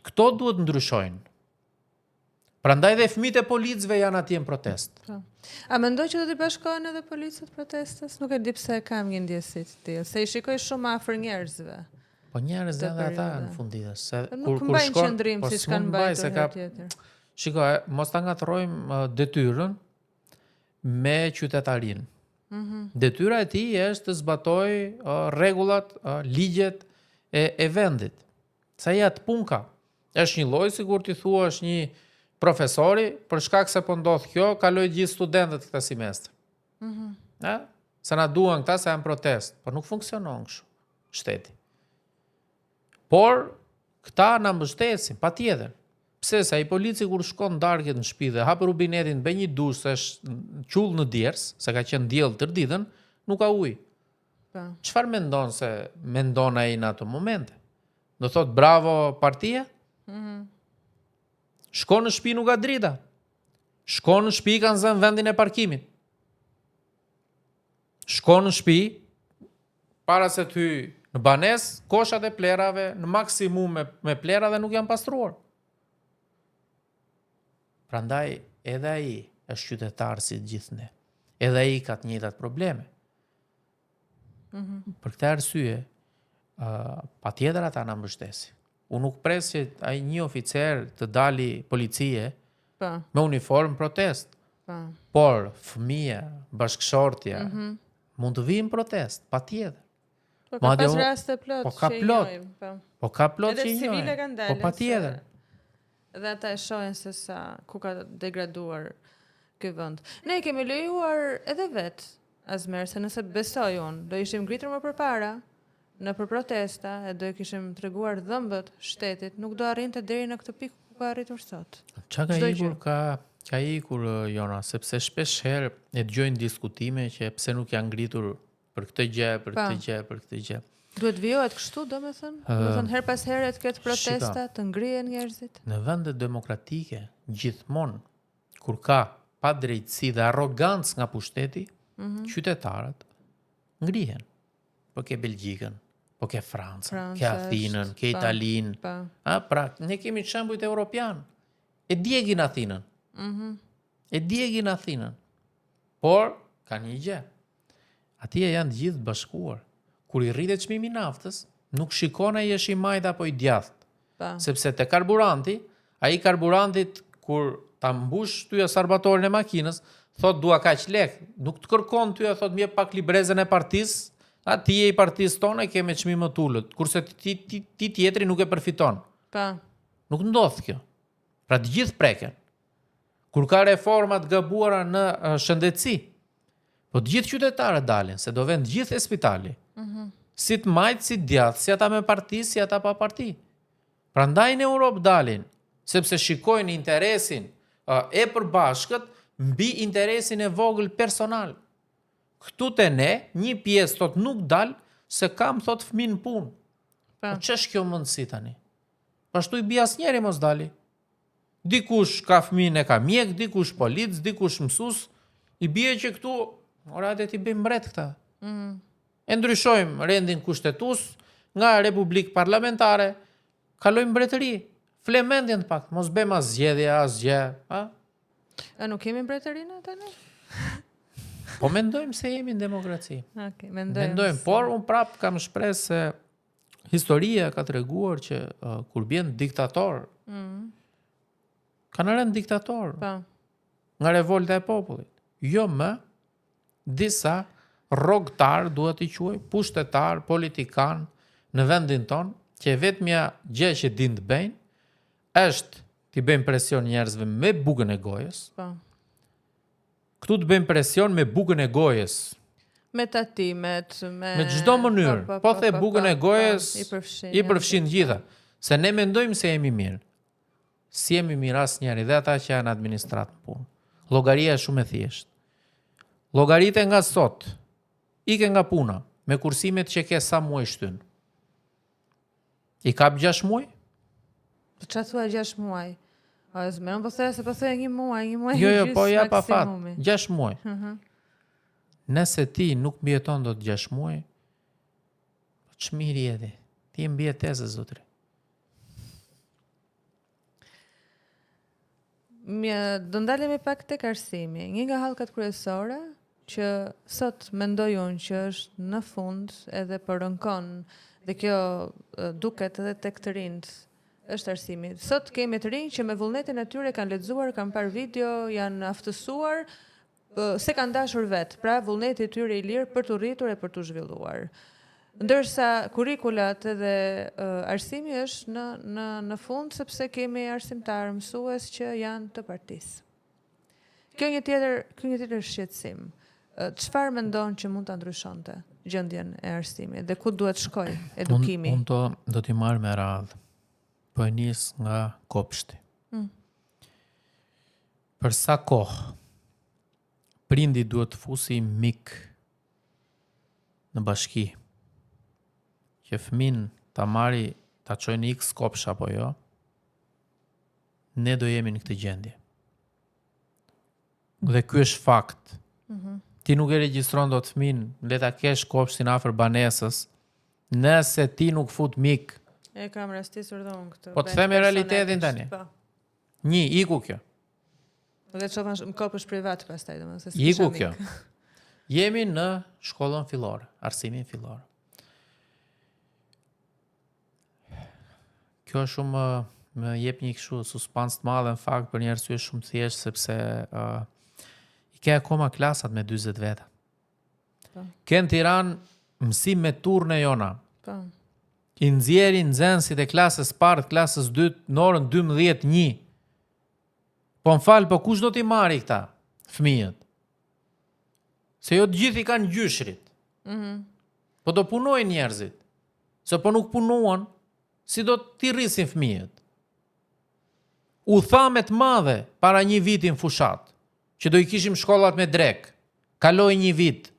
Këto duhet ndryshojnë. Prandaj dhe fëmijët e policëve janë atje në protest. Po. A mendoj që do t'i bashkohen edhe policët protestës? Nuk e di pse kam një ndjesi të tillë, se i shikoj shumë afër njerëzve. Po njerëz Të edhe ata periudha. në funditës. Se Nuk mbajnë qëndrim siç kanë mbajtur herë tjetër. Shiko, mos ta ngatrojmë detyrën me qytetarinë. Detyra e tij është të zbatojë rregullat, ligjet e vendit. Sa ja të punka. Është një lloj sikur ti thua është një profesori, për shkak se po ndodh kjo, kaloj gjithë studentët këtë semestër. Se na duan këta se janë protest, por nuk funksionon kështu shteti. Por këta na mbështesin, patjetër. Pse sa i polici kur shkon darket në shtëpi dhe hap rubinetin, bën një dush se është qull në djers, se ka qenë diell tër ditën, nuk ka ujë. Po. Çfarë mendon ai në ato momente? Do thot bravo partia? Shkon në shtëpi nuk ka drita. Shkon në shtëpi kanë zënë vendin e parkimit. Shkon në shtëpi para se ty në banes, koshat e plerave në maksimum me plera dhe nuk janë pastruar. Prandaj edhe ai është qytetar si të gjithë ne. Edhe ai ka të njëjtat probleme. Për këtë arsye, patjetër ata na mbështesin. Unë nuk pres që ai një oficer të dali policie Po. me uniform protest. Po. Por fëmia, bashkëshortja mund të vinë protest, patjetër. Po ka pas raste plot. Po ka që i plot. njohim, po. Po ka plot Edhe që i civile njohin. kanë dalë. Po patjetër. Dhe ata e shohin se sa ku ka degraduar ky vend. Ne kemi lejuar edhe vet Azmer, se nëse besoj unë, do ishim ngritur më përpara në për protesta e do i kishim treguar dhëmbët shtetit, nuk do arrinte deri në këtë pikë ku ka arritur sot. Çka ka Çdo ikur gjë. ka ikur Jona, sepse shpesh herë e dëgjojnë diskutime që pse nuk janë ngritur për këtë gjë, për këtë gjë, për këtë gjë. Duhet vijohet kështu, domethënë? Domethënë her pas here të ketë protesta, të ngrihen njerëzit. Në vende demokratike, gjithmonë kur ka pa drejtësi dhe arrogancë nga pushteti, qytetarët ngrihen. Po ke Belgjikën, po ke Francën, ke Athinën, ke Italinë. Pra, ne kemi shembujt europian. E djegin Athinën. E djegin Athinën. Por ka një gjë. Atje janë të gjithë bashkuar. Kur i rritet çmimi i naftës, nuk shikon ai është i majt apo i djathtë. Sepse te karburanti, ai karburantit kur ta mbush ty sarbatorin e makinës, thot dua kaq lek, nuk të kërkon ty, thot më jep pak librezën e partisë, ti je i partisë tonë ke me çmim më të ulët, kurse ti tjetri nuk e përfiton. Nuk ndodh kjo. Pra të gjithë preken. Kur ka reforma të gabuara në shëndetësi, po të gjithë qytetarët dalin, se do vend gjithë e spitali. si të majtë, si djathtë, si ata me parti, si ata pa parti. Prandaj në Europë dalin, sepse shikojnë interesin e përbashkët mbi interesin e vogël personal. Këtu te ne, një pjesë thot nuk dal se kam thot fëmin punë. Po ç'është kjo mundësi tani? Pashtu i bie asnjëri mos dali. Dikush ka fëmin e ka mjek, dikush polic, dikush mësues, i bie që këtu oradet i bëjmë mbret këta. E ndryshojmë rendin kushtetues nga republikë parlamentare, kalojmë mbretëri. Flemendjen pak, mos bëjmë asgjë, a? A nuk kemi mbretërinë tani? Po mendojmë se jemi në demokraci. Okay, mendojmë, por unë prap kam shpresë se historia ka treguar që kur bjen diktator, kanë rënë diktator. Pa. Nga revolta e popullit. Jo më disa rrogtar, duhet i quaj, pushtetar, politikan në vendin ton, që vetmja gjë që din të bëjnë është t'i bëjmë presion njerëzve me bukën e gojës. Pa. Këtu të bëjmë presion me bukën e gojës. Me tatimet, me çdo mënyrë. Po the bukën e gojës i përfshin gjitha. Se ne mendojmë se jemi mirë. Si jemi mirë asnjëri dhe ata që janë administratë punë. Llogaria është shumë e thjeshtë. Llogaritë nga sot, ike nga puna, me kursimet që ke sa muaj shtyn. I kap 6 muaj? Çfarë thua 6 muaj? A zmeron po thënë se po thënë 1 muaj, 1 muaj. Jo, po ja pa fat. maksimumi. 6 muaj. Nëse ti nuk mbijeton dot 6 muaj, çmiri jeti. Ti mbijetese zotri. Do ndalemi pak tek arsimi. Një nga hallkat kryesore që sot mendoj unë që është në fund edhe po rënkon dhe kjo duket edhe tek të rinjt është arsimi. Sot kemi të rinj që me vullnetin e tyre kanë lexuar, kanë parë video, janë aftësuar, se kanë dashur vetë, pra vullneti i tyre i lirë për të rritur e për të zhvilluar. Ndërsa kurikulat edhe arsimi është në fund sepse kemi arsimtar, mësues që janë të partisë. Kjo një tjetër shqetësim. Çfarë mendon që mund ta ndryshonte gjendjen e arsimit dhe ku duhet shkojë edukimi? Unë do t'i marr me radhë. Po e nis nga kopshti. Për sa kohë prindi duhet të fusi mik në bashki që fëmin ta marri ta çojnë X kopsh apo jo, ne do jemi në këtë gjendje. Dhe ky është fakt. Ti nuk e regjistron dot fëmin, le ta kesh kopshtin afër banesës, nëse ti nuk fut mik. E kam rastisur dhe unë këtë. Po të themi realitetin tani. Një, iku kjo. Dhe çova në kopësh privat pastaj domethënë. Iku kjo. Jemi në shkollën fillore, arsimin fillor. Kjo shumë më jep një kështu suspans të madhe në fakt për një arsye shumë thjesht sepse i ke akoma klasat me 40 veta. Ke në Tiranë mësim me turne jona. Po. I nxjerrin nxënësit e klasës parë, klasës 2 në orën 12:01. Po m'fal, po kush do t'i marri këta fëmijët? Se jo të gjithë i kanë gjyshrit. Po do punojnë njerëzit. Se po nuk punuan, si do t'i rrisin fëmijët? U thamet madhe para një vitin fushat, që do i kishim shkollat me drek. Kaloi një vit.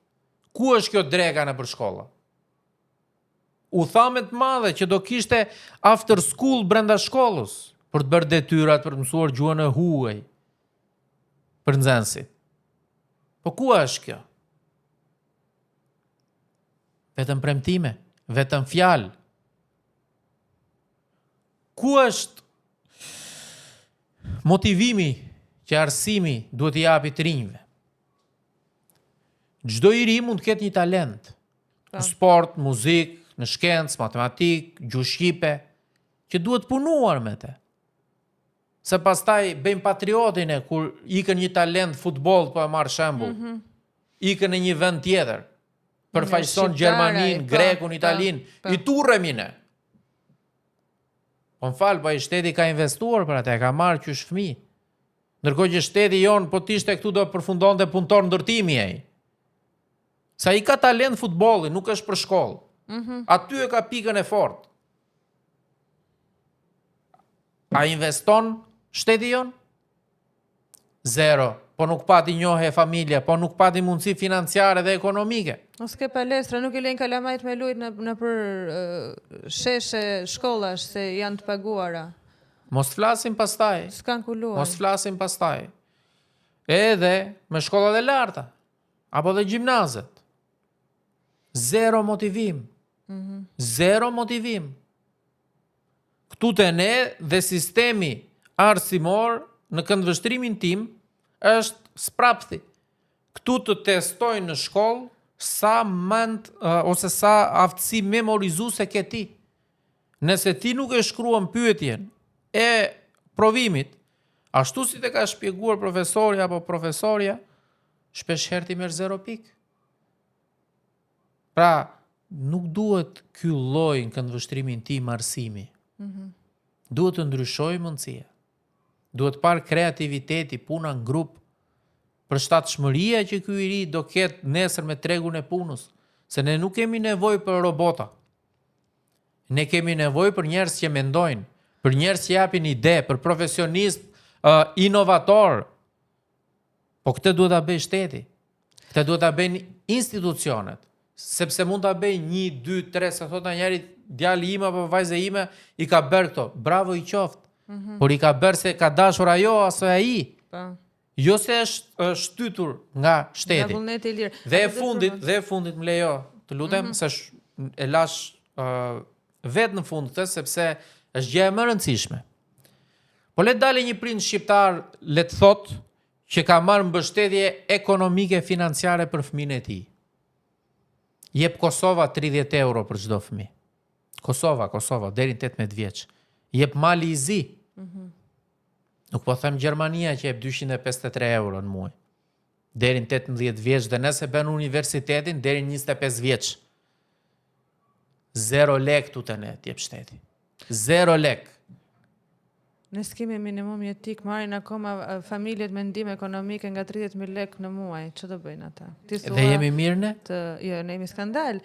Ku është kjo dreka në për shkolla? U thamet madhe që do kishte after school brenda shkollës për të bërë detyrat, për të mësuar gjuhën e huaj për nxënësit. Po ku është kjo? Vetëm premtime, vetëm fjalë. Ku është motivimi që arsimi duhet i japi të rinjve? Çdo i ri mund të ketë një talent. Në sport, muzikë, në shkencë, matematik, gjuhë shqipe, që duhet punuar me te. Se pastaj bëjmë patriotin e kur ikën një talent futboll, po e marr shembull. Ikën në një vend tjetër, përfaqëson Gjermanin, Grekun, Italin, i turremi ne. Po m'fal, po i shteti ka investuar për atë, ka marrë qysh fëmijë. Ndërkohë që shteti jon po t'ishte këtu do përfundonte punëtor ndërtimi ai. Sa i ka talent futbolli, nuk është për shkollë. Aty e ka pikën e fortë. A investon shteti jon? Zero. Po nuk pati njohje familje, po nuk pati mundësi financiare dhe ekonomike. Ose ke palestra, nuk i lejnë kalamajt me lujt në për sheshe shkollash se janë të paguara. Mos flasim pastaj. S'kan ku luaj. Mos flasim pastaj. Edhe me shkollat e larta, apo dhe gjimnazet. Zero motivim. Zero motivim. Këtu të ne dhe sistemi arsimor në këndvështrimin tim është sprapthi. Këtu të testojnë në shkollë sa ose sa aftësi memorizuese ke ti. Nëse ti nuk e shkruan pyetjen e provimit, ashtu si të ka shpjeguar profesori apo profesorja, shpesh herë ti merr 0 pikë. Pra, nuk duhet ky lloj në këndvështrimin tim arsimi. Duhet të ndryshojë mundësia. Duhet par kreativiteti, puna në grup, përshtatshmëria që ky i ri do ketë nesër me tregun e punës, se ne nuk kemi nevojë për robota. Ne kemi nevojë për njerëz që mendojnë, për njerëz që japin ide, për profesionist inovator. Po këtë duhet ta bëjë shteti. Këtë duhet ta bëjnë institucionet. Sepse mund ta bëj 1, 2, 3, se thotë njëri djali im apo vajza ime i ka bërë këto. Bravo i qoftë. Por i ka bërë se ka dashur ajo aso ai. Po. Jo se është shtytur nga shteti. Nga vullneti i lirë. Dhe e fundit më lejo, të lutem, se e lash vetë në fund këtë sepse është gjë e më rëndësishme. Po le të dalë një prind shqiptar, le të thotë që ka marrë mbështetje ekonomike financiare për fëmijën e tij. Jep Kosova 30 euro për çdo fëmijë. Kosova, deri në 18 vjeç. Jep Mali i Zi. Nuk po them Gjermania që jep 253 euro në muaj. Deri në 18 vjeç dhe nëse bën universitetin deri në 25 vjeç. 0 lek tutë ne t'jep shteti. 0 lek. Ne s'kemi minimum jetik, marrin akoma familjet me ndihmë ekonomike nga 30.000 lek në muaj. Ç'o do bëjnë ata? Dhe jemi mirë ne? Jo, ne jemi skandal.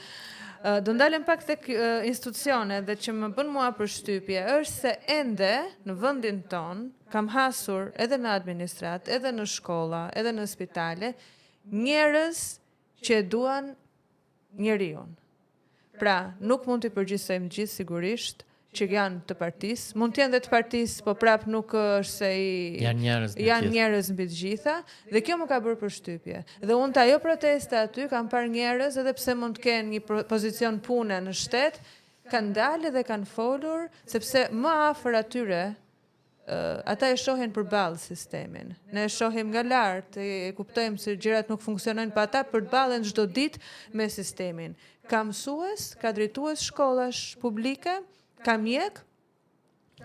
Do ndalem pak tek institucione dhe që më bën mua përshtypje është se ende në vendin ton kam hasur edhe në administrat, edhe në shkolla, edhe në spitale njerëz që duan njeriu. Pra, nuk mund t'i përgjigjsojmë gjithë sigurisht që janë të partisë, mund të jenë dhe të partisë, po prap nuk është se janë njerëz mbi të gjitha, dhe kjo më ka bërë përshtypje. Dhe unë të ajo protesta aty kam parë njerëz, edhe pse mund të kenë një pozicion pune në shtet, kanë dalë dhe kanë folur, sepse më afër atyre ata e shohin përballë sistemin. Ne e shohim nga lart, e kuptojmë se gjërat nuk funksionojnë, pa ata përballen çdo ditë me sistemin. Ka mësues, ka drejtues shkollash publike, ka mjek,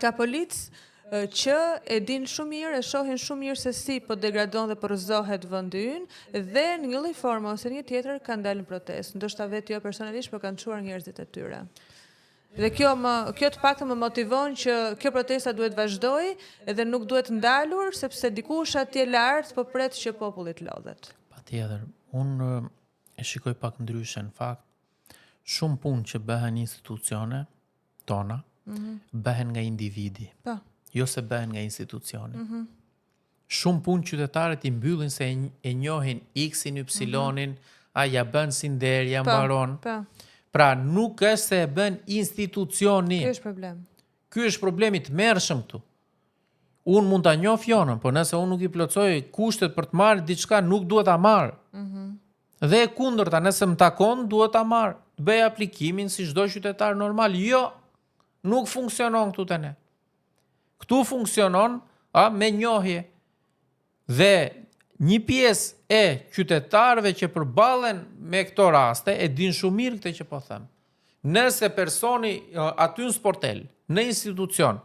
ka policë që e din shumë mirë, e shohin shumë mirë se si po degradon dhe porëzohet vendi ynë dhe në një lloj forme ose një tjetër kanë dalë në protestë. Ndoshta vetë jo personalisht, por kanë çuar njerëzit e tyre. Dhe kjo të paktën më motivon që kjo protesta duhet vazhdoj edhe nuk duhet ndalur sepse dikush atje lart po pret që populli të lodhet. Patjetër, unë e shikoj pak ndryshe në fakt. Shumë punë që bëhen institucione tona, bëhen nga individi. Po. Jo se bëhen nga institucioni. Shumë punë qytetarët i mbyllin se e njohin X-in, Y-in, a ja bën si nder, ja mbaron. Po. Pra nuk është se e bën institucioni. Ky është problem. Ky është problemi të merrshëm këtu. Unë mund ta njoh Fionën, por nëse unë nuk i plotësoj kushtet për të marrë diçka, nuk duhet ta marr. Dhe e kundërta, nëse më takon, duhet ta marr. Të bëj aplikimin si çdo qytetar normal. Jo, nuk funksionon këtu te ne. Këtu funksionon me njohje. Dhe një pjesë e qytetarëve që përballen me këto raste e din shumë mirë këtë që po them. Nëse personi aty në sportel, në institucion,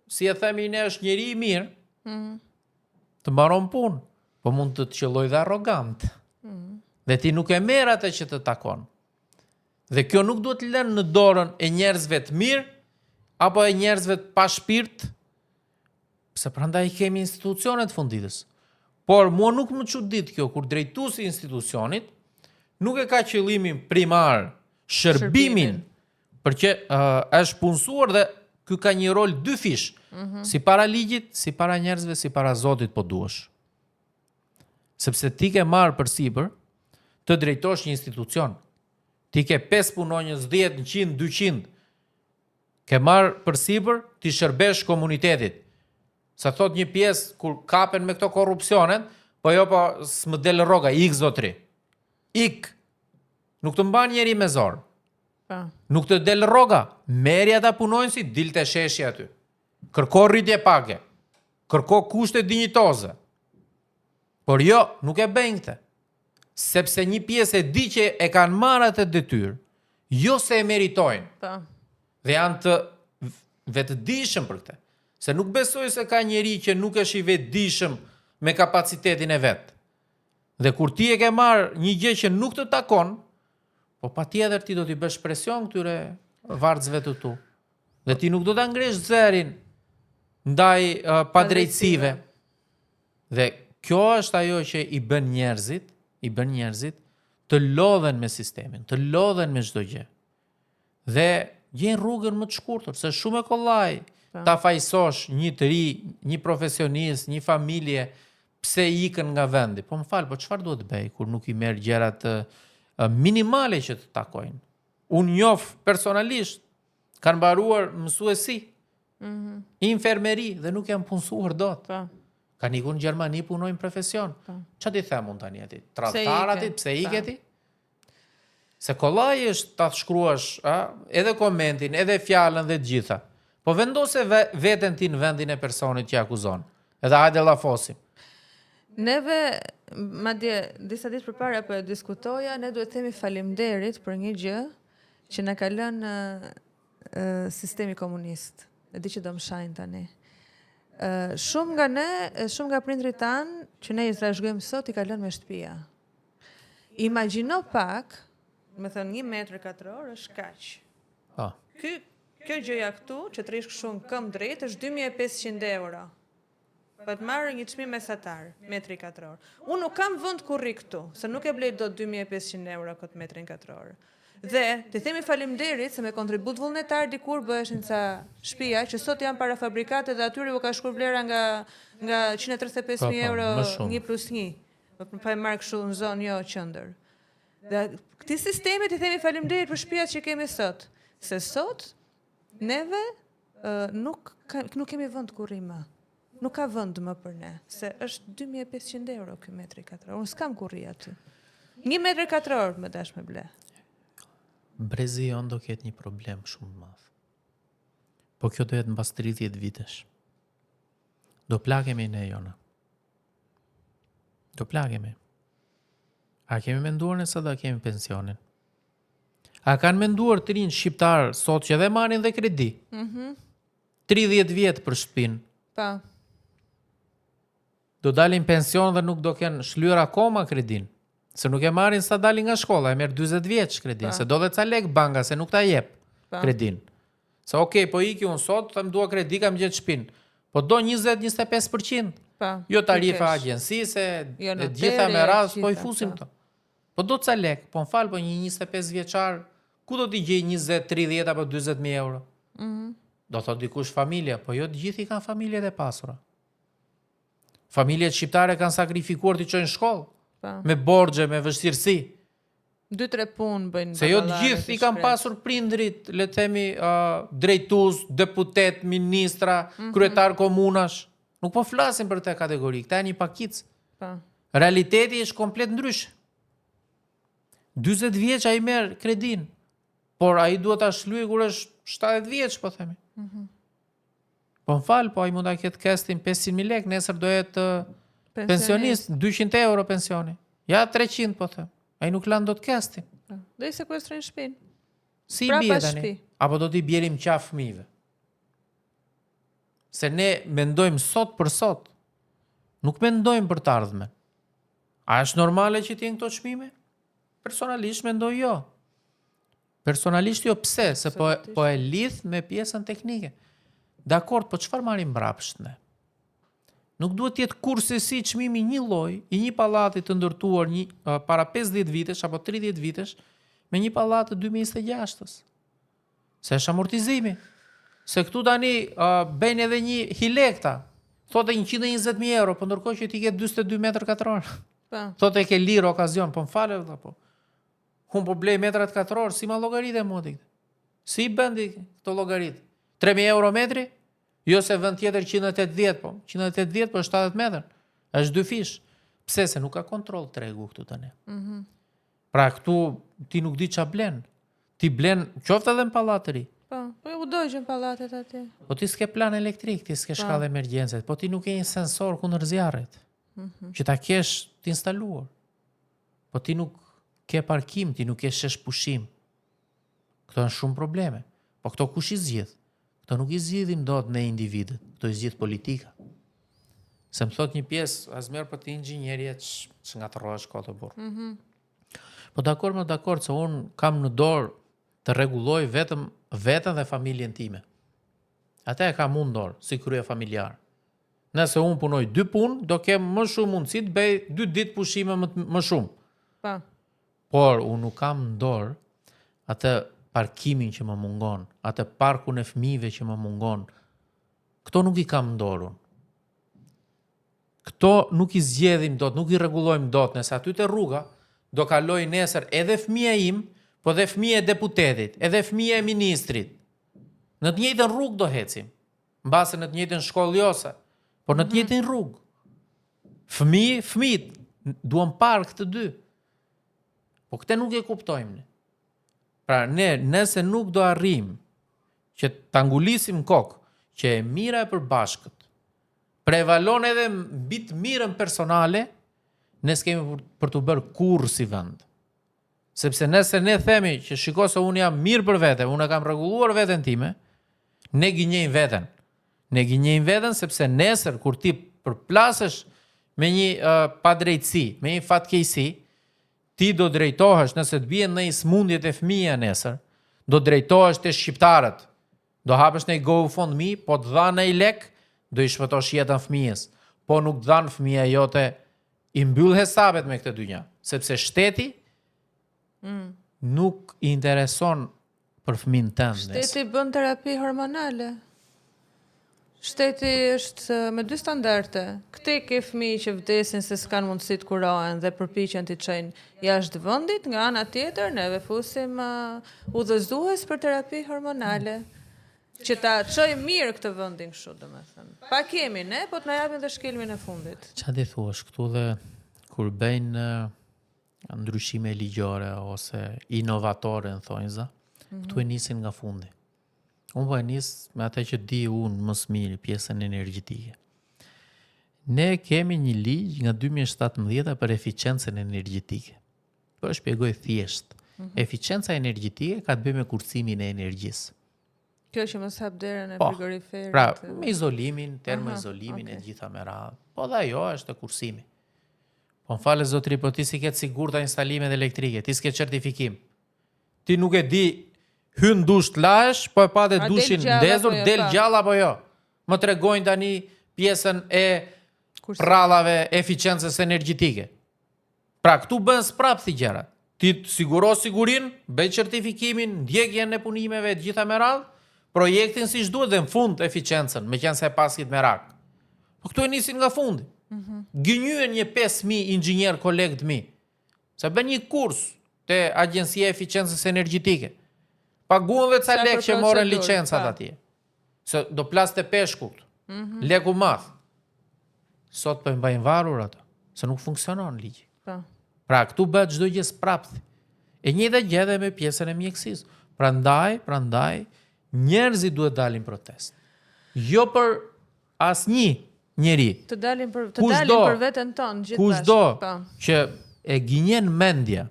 si e themi ne është njeri i mirë, të mbaron punë, po mund të të qelloj dhe arrogant. Dhe ti nuk e merr atë që të takon. Dhe kjo nuk duhet lënë në dorën e njerëzve të mirë apo e njerëzve të pa shpirt, pse prandaj kemi institucionet funditës. Por mua nuk më çudit kjo kur drejtuesi i institucionit nuk e ka qëllimin primar shërbimin, përqë është punësuar dhe ky ka një rol dy fish, si para ligjit, si para njerëzve, si para Zotit po duhesh. Sepse ti ke marrë përsipër të drejtosh një institucion. Ti ke 5 punonjës, 10, 100, 200. Ke marrë përsipër ti shërbesh komunitetit. Sa thot një pjesë kur kapen me këto korrupsionet, po s'më del rroga, ik zotri. Ik. Nuk të mban njeri me zor. Nuk të del rroga, merri ata punonjësi, dilte sheshi aty. Kërko rritje pake. Kërko kushte dinjitoze. Por jo, nuk e bëjnë këtë. Sepse një pjesë e di që e kanë marrë atë detyrë, jo se e meritojnë. Dhe janë të vetëdijshëm për këtë. Se nuk besoj se ka njeri që nuk është i vetëdijshëm me kapacitetin e vet. Dhe kur ti e ke marrë një gjë që nuk të takon, po patjetër ti do t'i bësh presion këtyre vargësve të tu. Dhe ti nuk do ta ngresh zërin ndaj padrejtësive. Dhe kjo është ajo që i bën njerëzit të lodhen me sistemin, të lodhen me çdo gjë. Dhe gjen rrugën më të shkurtër, se shumë e kollaj ta fajsosh një të ri, një profesionist, një familje, pse ikën nga vendi. Po më fal, po çfarë duhet të bëj kur nuk i merr gjërat minimale që të takojnë? Unë njoh personalisht, kanë mbaruar mësuesi, infermeri dhe nuk janë punësuar dot. Kanë ikur në Gjermani, punojnë profesion. Ç'a ti them unë tani aty? Tradhtarati, pse iketi? Se kollaj është ta shkruash edhe komentin, edhe fjalën dhe të gjitha. Po vendose veten ti në vendin e personit që akuzon. Edhe hajde llafosim. Neve, madje disa ditë përpara po e diskutoja, ne duhet themi faleminderit për një gjë që na ka lënë sistemi komunist. E di që do më shajnë tani. Shumë nga prindrit tanë që ne i trashëgojmë sot i ka lënë me shtëpia. Imagjino pak, me thënë 1 metër katror është kaq. Kjo gjëja këtu, që të rish kështu në këmbë drejt, është 2500 euro. Po të marrë një çmim mesatar, metri katror. Unë nuk kam vend ku rri këtu, se nuk e blej dot 2500 euro këtë metrin katror. Dhe të themi faleminderit se me kontribut vullnetar dikur bëheshin ca shtëpia që sot janë para fabrikate dhe atyre u ka shkuar vlera nga 135.000 euro 1+1. Pa e marrë kështu në zonë jo qendër. Dhe këtij sistemi të themi faleminderit për shtëpiat që kemi sot, se sot neve nuk kemi vend ku rri më. Nuk ka vend më për ne, se është 2500 euro ky metri katror. Unë s'kam ku rri aty. 1 metër katror më dash me ble. Brezi jonë do ketë një problem shumë të madh. Po kjo do jetë mbas 30 vitesh. Do plagemi ne jona. Do plagemi. A kemi menduar nëse do kemi pensionin? A kanë menduar të rinë shqiptar sot që edhe marrin dhe kredi? 30 vjet për shtëpinë. Pa. Do dalin pension dhe nuk do kenë shlyer akoma kredin. Se nuk e marrin sa dalin nga shkolla, e merr 40 vjeç kredin, se do dhe ca lek banka, se nuk ta jep kredin. Se okej, po iki unë sot, them dua kredi, kam gjetë shtëpinë. Po do 20-25%. Jo tarifa agjensise, e gjitha me rast, po i fusim këto. Po do ca lek, po më fal, po një 25 vjeçar, ku do t'i gjej 20, 30 apo 40.000 euro? Do thot dikush familja, po jo të gjithë i kanë familjet e pasura. Familjet shqiptare kanë sakrifikuar t'i çojnë shkollë, me borxhe, me vështirësi. 2-3 punë bëjnë. Se jo të gjithë i kanë pasur prindrit, le të themi drejtues, deputet, ministra, kryetar komunash. Nuk po flasim për këtë kategori, këta janë një pakicë. Realiteti është komplet ndryshe. 40 vjeç ai merr kredin, por ai duhet ta shlyejë kur është 70 vjeç, po themi. Po më fal, po ai mund ta ketë kestin 500.000 lekë, nesër do jetë pensionist, 200 euro pensioni. Ja 300, po them. Ai nuk lan dot kestin. Do i sekuestrojnë shtëpinë. Si bie tani? Apo do t'i bjerim qaf fëmijëve? Se ne mendojmë sot për sot. Nuk mendojmë për të ardhmen. A është normale që t'jenë këto çmime? Personalisht mendoj jo. Personalisht jo, pse? Se po e lidh me pjesën teknike. Dakor, po çfarë marrim mbrapsht ne? Nuk duhet të jetë kurrësi çmimi një lloj, i një pallati të ndërtuar para 50 vitesh apo 30 vitesh me një pallat të 2026-s. Se është amortizimi. Se këtu tani bëjnë edhe një hilekta. Thotë 120.000 euro, po ndërkohë që ti ke 42 metër katror. Thotë e ke lirë okazion, po më fale vëlla po. Hun po blej metrat katror, si ma llogaritë modi. Si bëndi këto llogaritë? 3.000 euro metri? Jo se vend tjetër 180, po 180 po 70 metër. Është 2 fish. Pse se nuk ka kontroll tregu këtu tani. Pra këtu ti nuk di ç'a blen. Ti blen qoftë edhe në pallat të ri. Po u dojgjën pallatet aty. Po ti s'ke plan elektrik, ti s'ke shkallë emergjencet, po ti nuk ke një sensor kundër zjarrit. Që ta kesh të instaluar. Po ti nuk ke parkim, ti nuk ke shesh pushim. Këto janë shumë probleme. Po këto kush i zgjidh? Këto nuk i zgjidhim dot ne individët, këto i zgjidh politika. Se më thot një pjesë, asmerr për ti inxhinierje që nga të rrohesh kohë të burr. Po dakord se unë kam në dorë të rregulloj vetëm veten dhe familjen time. Ata e kam unë dorë, si krye familjar. Nëse unë punoj 2 punë, do kem më shumë mundësi të bëj 2 ditë pushime më shumë. Por unë nuk kam në dorë atë parkimin që më mungon, atë parkun e fëmijëve që më mungon. Këto nuk i kam në dorë unë. Këto nuk i zgjedhim dot, nuk i rregullojmë dot, nëse aty te rruga do kaloj nesër edhe fëmia im, po dhe fëmia e deputetit, edhe fëmia e ministrit. Në të njëjtën rrugë do hecim. Mbase në të njëjtën shkollë jose, por në të njëjtën rrugë. Fëmijët duan park të dy. Po këtë nuk e kuptojmë ne. Pra ne nëse nuk do arrim që ta ngulisim kokë, që e mira e përbashkët prevalon edhe mbi të mirën personale, ne s'kemi për të bërë kurrë si vend. Sepse nëse ne themi që shiko se unë jam mirë për vete, unë e kam rregulluar veten time, ne gënjejmë veten. Ne gënjejmë veten sepse nesër kur ti përplasesh me një padrejtësi, me një fatkeqësi, ti do drejtohesh nëse të bien në një smundje të fëmia nesër, do drejtohesh te shqiptarët. Do hapesh në GoFundMe, po të dhanë një lek, do i shpëtosh jetën fëmijës. Po nuk dhanë fëmia jote i mbyll hesabet me këtë dynja, sepse shteti nuk i intereson për fëmin tënd. Shteti bën terapi hormonale. Shteti është me 2 standarde. Këti ke fëmijë që vdesin se s'kan mundësi të kurohen dhe përpiqen t'i çojnë jashtë vendit, nga ana tjetër neve fusim udhëzues për terapi hormonale. Që ta çoj mirë këtë vendin kështu, domethënë. Pa kemi ne, po të na japin dhe shkelmin e fundit. Çfarë ti thuash këtu dhe kur bëjnë ndryshime ligjore ose inovatore në thonjza, këtu e nisin nga fundi. Unë po e nis me atë që di unë më së miri, pjesën energjetike. Ne kemi një ligj nga 2017 për eficiencën energjetike. Po e shpjegoj thjesht. Eficienca energjetike ka të bëjë me kurcimin e energjisë. Kjo që mos hap derën e frigoriferit. Pra, me izolimin, termoizolimin e gjitha me radhë. Po dhe ajo është e kursimi. Po më fale zotri, po ti si ke sigurta instalimet elektrike, ti s'ke certifikim. Ti nuk e di hyn dush të lahesh, po e pa dhe dushin ndezur, del gjalla apo jo. Më tregojnë tani pjesën e prallave eficiencës energjetike. Pra, këtu bën sprap thi gjërat. Ti siguro sigurin, bëj certifikimin, ndjekjen e punimeve të gjitha me radhë, projektin si shduhet dhe në fund eficiencën, me qenë se paskit me rak. Po këtu e nisin nga fundi. Gënjyen një 5.000 inxhinier kolegë të mi. Se bën një kurs te Agjencia e Eficiencës Energjetike. Paguan dhe ca lek që morën licencat atje. Se do plas te peshkut. Leku madh. Sot po e mbajnë varur ato, se nuk funksionon ligji. Pra këtu bëhet çdo gjë sprapthi. E njëjta gjë edhe me pjesën e mjekësisë. Prandaj njerëzit duhet dalin protest. Jo për asnjë njeri. Të dalin për veten tonë gjithë bashkë. Kushdo që e gënjen mendja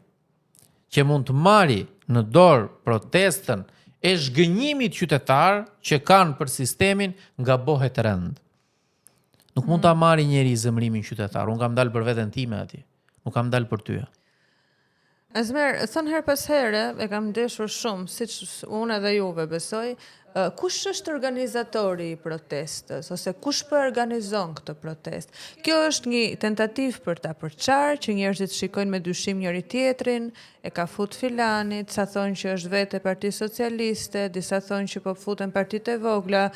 që mund të marri në dorë protestën e zhgënjimit qytetar që kanë për sistemin nga bohet rënd. Nuk mund ta marri njeri zemrimin qytetar. Unë kam dalë për veten time atje. Nuk kam dalë për ty. Azmer, thënë her pas here, e kam ndeshur shumë, siç unë edhe juve besoj, kush është organizatori I protestës, ose kush po organizon këtë protestë? Kjo është një tentativë për ta përçarë, që njerëzit shikojnë me dyshim njëri tjetrin, e ka fut filanit, sa thonë që është vete Parti Socialiste, disa thonë që po futen partitë e vogla,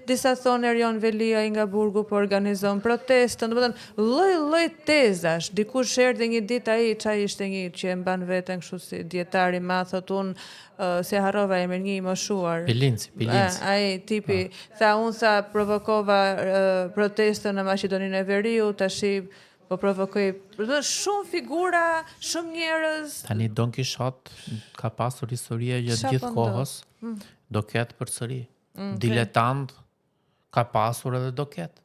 disa thonë Erion Velia I nga Burgu po organizon protestën, domethënë lloj-lloj tezash. Dikush erdhi një ditë ai, çai ishte një që e mban veten kështu si dietar I madh, thot unë se harrova emrin një I moshuar. Pilinci. Ai tipi tha unë provokova protestën në Maqedoninë e Veriut, tashi po provokoj shumë figura, shumë njerëz. Tani Don Kishot ka pasur historia gjatë gjithë kohës, do ketë përsëri. Diletant ka pasur edhe do ketë.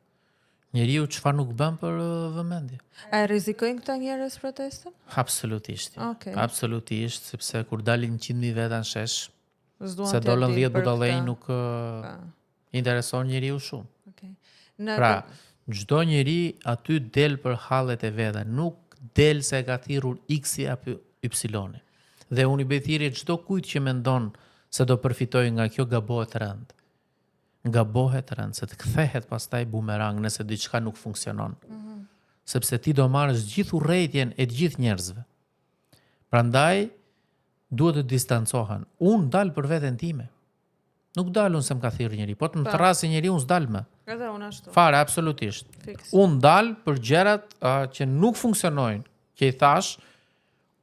Njeriu çfarë nuk bën për vëmendje. A rrezikojnë këta njerëz protestën? Absolutisht. Okay. Absolutisht, sepse kur dalin 100.000 veta në shesh, se dolën 10 budallëj nuk intereson njeriu shumë. Okay. Pra, çdo njeri aty del për hallet e veta, nuk del se ka thirrur X-i apo Y-i. Dhe unë I bëj thirrje çdo kujt që mendon se do përfitoj nga kjo gabohet rënd. Gabohet rënd, se të kthehet pastaj bumerang nëse diçka nuk funksionon. Sepse ti do marrësh gjithë urrëtitjen e të gjithë njerëzve. Prandaj duhet të distancohen. Unë dal për veten time. Nuk dal unë se më ka thirrë njëri, po të më thrasë njëri unë s'dal më. Edhe unë ashtu. Fare, absolutisht. Unë dal për gjërat që nuk funksionojnë, që I thash,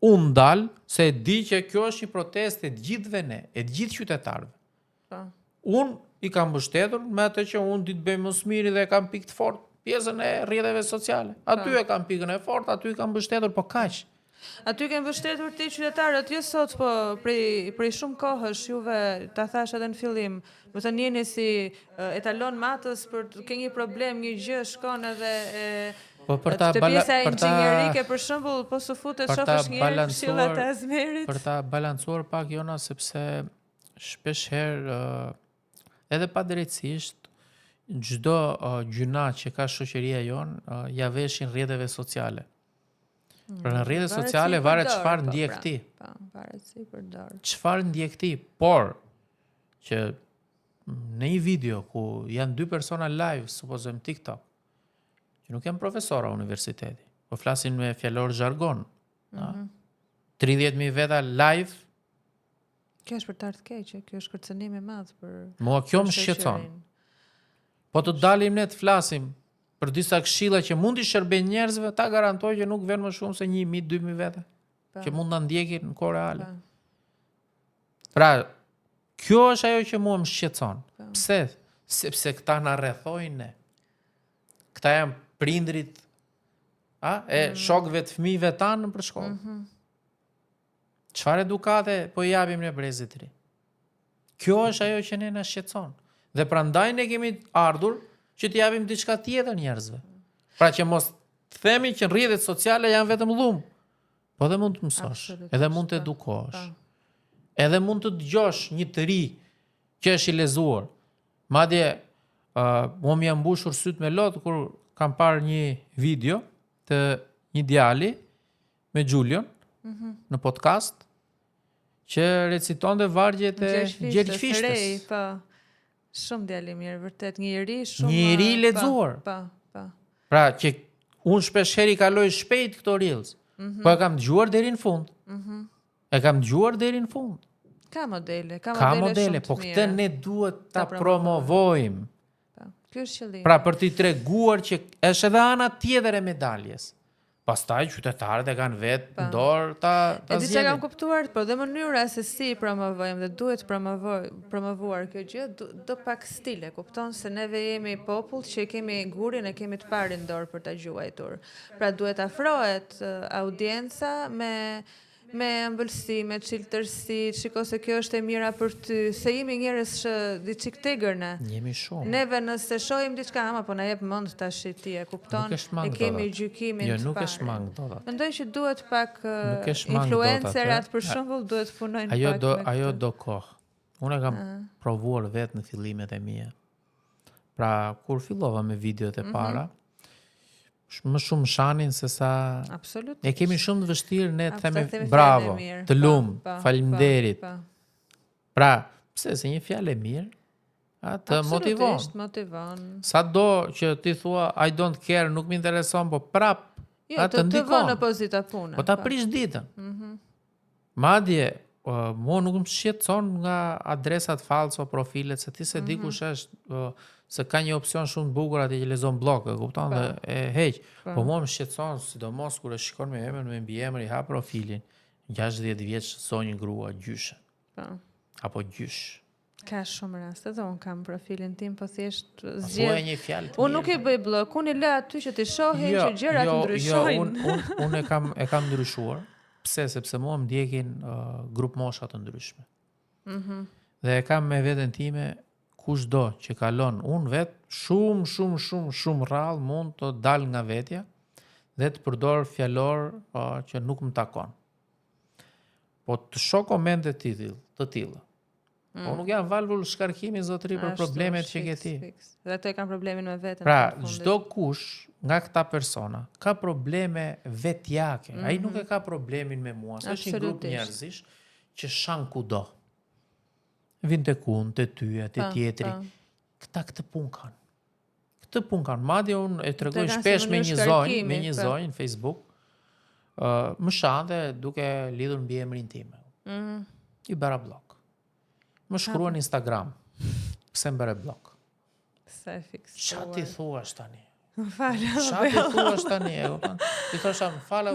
unë dal se e di që kjo është një protestë e të gjithëve ne, e të gjithë qytetarëve. Unë I kam mbështetur me atë që unë di të bëj më së miri dhe kam pikë të fortë, pjesën e rrjeteve sociale. Aty e kam pikën e fortë, aty I kam mbështetur, po kaq. Aty ke mbështetur ti qytetarët, jo sot, po prej shumë kohësh juve ta thash edhe në fillim, do të thënë jeni si etalon matës për të ke një problem, një gjë shkon edhe po për ta pjesa inxhinierike për shembull, po su futet shofësh një këshillat e Azmerit. Për ta balancuar pak Jona, sepse shpesh herë edhe padrejtësisht çdo gjuna që ka shoqëria jon ja veshin rrjeteve sociale. Pra në rrjetet sociale varet çfarë ndjek ti. Varet si përdor. Çfarë ndjek ti, por që në një video ku janë dy persona live, supozojmë TikTok, që nuk janë profesora universiteti, po flasin me fjalor zhargon. 30.000 veta live. Kjo është për të ardhur keq, kjo është kërcënim I madh për. Mua kjo më shqetëson. Po të dalim ne të flasim për disa këshilla që mund I shërbejnë njerëzve, ta garantoj që nuk vjen më shumë se 1.000-2.000 veta që mund ta ndjekin në kohë reale. Pra, kjo është ajo që mua më shqetëson. Pse? Sepse këta na rrethojnë ne. Këta janë prindrit e shokëve të fëmijëve tanë për shkollë. Çfarë edukate po I japim ne brezit të ri? Kjo është ajo që ne na shqetëson. Dhe prandaj ne kemi ardhur që t'i japim diçka tjetër njerëzve. Pra që mos themi që rrjetet sociale janë vetëm llumë. Po edhe mund të mësosh, edhe mund të edukosh. Edhe mund të dëgjosh një të ri që është I lezuar. Madje mua më janë mbushur syt me lot kur kam parë një video të një djali me Gjulion në podcast që recitonte vargjet e Gjelfishtës. Po. Shumë djalë I mirë, vërtet një njerëj shumë. Një njerëj I lexuar. Po. Pra që unë shpesh herë I kaloj shpejt këto reels. Po e kam dëgjuar deri në fund. E kam dëgjuar deri në fund. Ka modele po këtë ne duhet ta promovojmë. Ky është qëllimi. Pra për t'i treguar që është edhe ana tjetër e medaljes. Pastaj qytetarët e kanë vetë në dorë ta zgjedhin. Edhe çka kam kuptuar, po dhe mënyra se si promovojmë dhe duhet promovuar kjo gjë, do pak stile, kupton se neve jemi popull që kemi gurin e kemi të parin në dorë për ta gjuajtur. Pra duhet afrohet audienca me ëmbëlsi, me çiltërsi, shiko se kjo është e mira për ty, se jemi njerëz diçik tegërne. Jemi shumë. Neve nëse shohim diçka, ama po na jep mend tash ti e kupton, e kemi gjykimin të parë. Jo, nuk është mang dot. Mendoj që duhet pak influencerat për shembull duhet punojnë pak. Ajo do kohë. Unë kam provuar vetë në fillimet e mia. Pra kur fillova me videot e para, më shumë shanin se sa Absolutisht. E kemi shumë të vështirë ne të themi bravo, të lumë, faleminderit. Pra, pse se një fjalë e mirë Të motivon. Absolutisht, motivon. Sa do që ti thua I don't care, nuk më intereson, po prap Jo, të të ndikon. vënë opozita punën. Po ta prish ditën. Madje, mua nuk më shqetëson nga adresat falso, profilet, se ti se di kush është, se ka një opsion shumë të bukur aty që lexon blog, e kupton dhe e heq. Po mua më shqetëson, sidomos kur e shikon me emrin, me mbiemër, i ha profilin, 60 vjeç sonjë grua gjyshe. Po. Apo gjysh. Ka shumë raste dhe unë kam profilin tim, po thjesht Thuaj zgjedh. një fjalë. Unë nuk i bëj blok, unë i lë aty që të shohin që gjërat ndryshojnë. Unë e kam ndryshuar. Pse? Sepse mua më ndjekin grup mosha të ndryshme. Dhe e kam me veten time kushdo që kalon unë vet shumë rrallë mund të dal nga vetja dhe të përdor fjalor që nuk më takon. Po të shoh komente të tilla. Po nuk jam valvul shkarkimi zotëri për problemet që ke ti. Dhe ato e kanë problemin me veten. Pra, çdo kush nga këta persona ka probleme vetjake. Ai nuk e ka problemin me mua, se është një grup njerëzish që shan kudo. Vin te kun, te tyja, te tjetri. Këta këtë punë kanë. Këtë punë kanë. Madje unë e tregoj shpesh me një zonjë në Facebook. Më shan dhe duke lidhur mbiemrin tim. I bëra blok. Më shkruan në Instagram. Pse më bëre blok? Sa e fiksuar. Çfarë ti thuash tani? Falë. Çfarë ti thuash tani? Ti thosha, "Falë,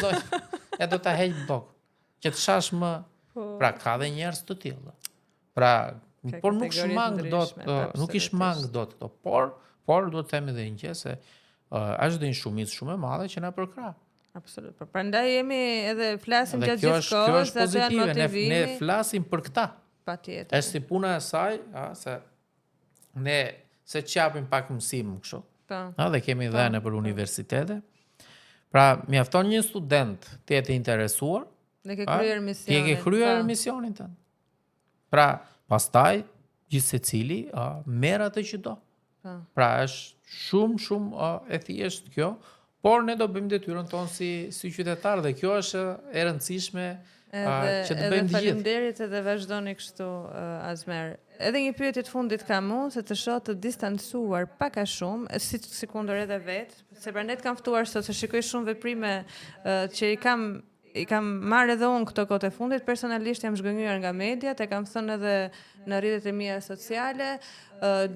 zonjë, e do ta heq blok." Që të shash më. Pra ka dhe njerëz të tillë. Pra, por nuk shmang dot, nuk i shmang dot këto. Por duhet të themi edhe një gjë se është dhe një shumicë shumë e madhe që na përkrah. Absolut. Por prandaj jemi edhe flasim gjatë Kjo gjithë kohës, është pozitive. Ne flasim për këtë. Patjetër. Është si puna e saj, se ne se çapim pak mësim kështu. Po. Dhe kemi dhënë për universitete. Pra, mjafton një student të jetë interesuar, Ne ke kryer misionin. Ti ke kryer misionin tënd. Pra, pastaj gjithë secili merr atë që do. Pra, është shumë e thjeshtë kjo, por ne do bëjmë detyrën tonë si qytetar dhe kjo është e rëndësishme që të bëjmë të gjithë. Faleminderit edhe vazhdoni kështu Azmer. Edhe një pyetje të fundit kam unë, se të shoh të distancuar pak a shumë, si kundër edhe vet, se pra ne të kam ftuar sot se shikoj shumë veprime që i kam marrë edhe unë këto kohë të fundit, personalisht jam zhgënjur nga mediat, e kam thënë edhe në rrjetet e mia sociale,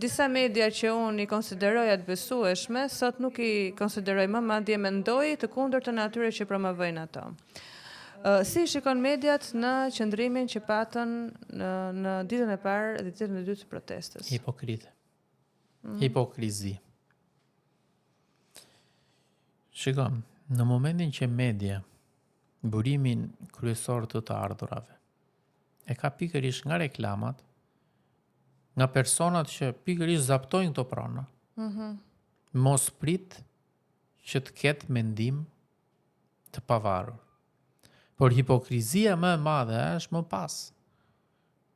disa media që unë i konsideroja të besueshme, sot nuk i konsideroj më, madje mendoj të kundërtën e atyre që promovojnë ato. Si shikon mediat në qëndrimin që patën në ditën e parë dhe ditën e dytë të protestës? Hipokrizi. Shikon, në momentin që media burimin kryesor të ardhurave e ka pikërisht nga reklamat, nga personat që pikërisht zaptojnë këto prona, mos prit që të ketë mendim të pavarur. Por hipokrizia më e madhe është më pas,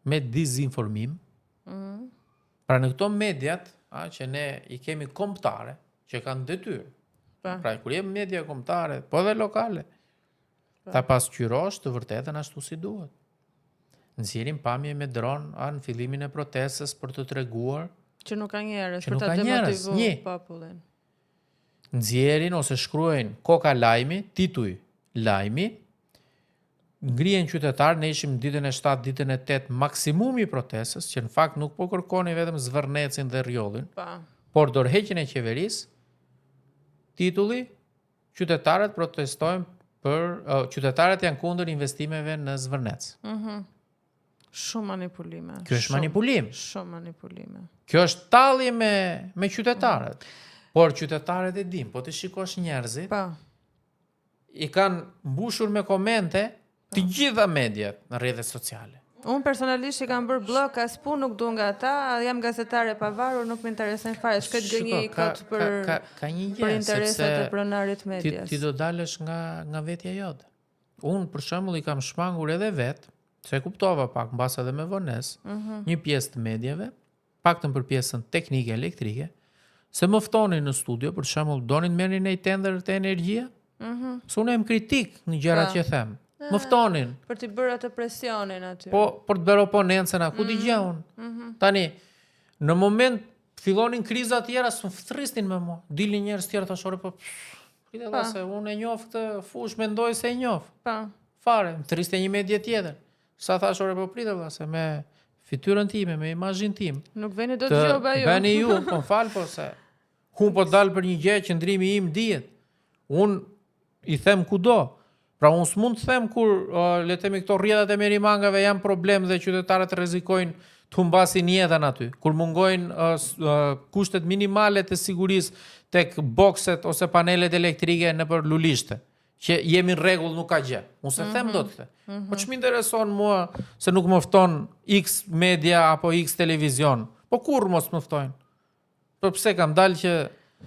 me dizinformim. Pra në këto mediat, që ne i kemi kombëtare, që kanë detyrë. Pra kur jemi media kombëtare, po dhe lokale, ta pasqyrosh të vërtetën ashtu si duhet. Nxjerrim pamje me dron në fillimin e protestës për të treguar që nuk ka njerëz për ta demotivuar popullin. Nxjerrin ose shkruajnë koka lajmi, tituj lajmi, ngrihen qytetarë, ne ishim ditën e 7, ditën e 8 maksimumi i protestës, që në fakt nuk po kërkoni vetëm zvërnecin dhe rjollin, por dorëheqjen e qeverisë. Titulli: qytetarët protestojnë qytetarët janë kundër investimeve në Zvërnec. Shumë manipulime. Kjo është manipulim. Shumë manipulime. Kjo është tallje me qytetarët. Por qytetarët e dim, po të shikosh njerëzit, i kanë mbushur me komente të gjitha mediat në rrjetet sociale. Unë personalisht i kam bërë blok, as punë nuk du nga ata, jam gazetare pavarur, nuk më interesojnë fare, shkët gënjë i këtë për interesat e pronarit medias. Ti do dalësh nga vetja jote. Unë për shembull i kam shmangur edhe vetë, se kuptova pak mbas edhe me vonesë, një pjesë të medjave, paktën për pjesën teknike elektrike, se më ftonin në studio, për shembull donin merrnin një tender të energjia, se unë jam kritik në gjërat që them. Më ftonin. Për t'i bërë atë presionin aty. Po, për të bërë oponencën, ku t'i gjaun. Tani, Në moment fillonin kriza tjera, s'm thrisnin me mua. Dilnin njerëz tjerë tashore, po pritet Pa. se unë e njoh këtë fush, mendoj se e njoh. Pa. Fare, më thriste një medje tjetër. Sa thash ore, po pritet valla se me fytyrën time, me imazhin tim. Nuk veni do të gjoba ju. Bëni ju, po fal po se unë po dal për një gjë, qëndrimi im dihet. Unë i them kudo. Pra unë s'mund të them kur le të themi këto rrjetat e merimangave janë problem dhe qytetarët rrezikojnë të humbasin jetën aty. Kur mungojnë kushtet minimale të sigurisë tek bokset ose panelet elektrike nëpër lulishte, që jemi në rregull, nuk ka gjë. Unë se them dot këtë. Po ç'më intereson mua se nuk më fton X media apo X televizion. Po kur mos më ftojnë? Po pse kam dalë që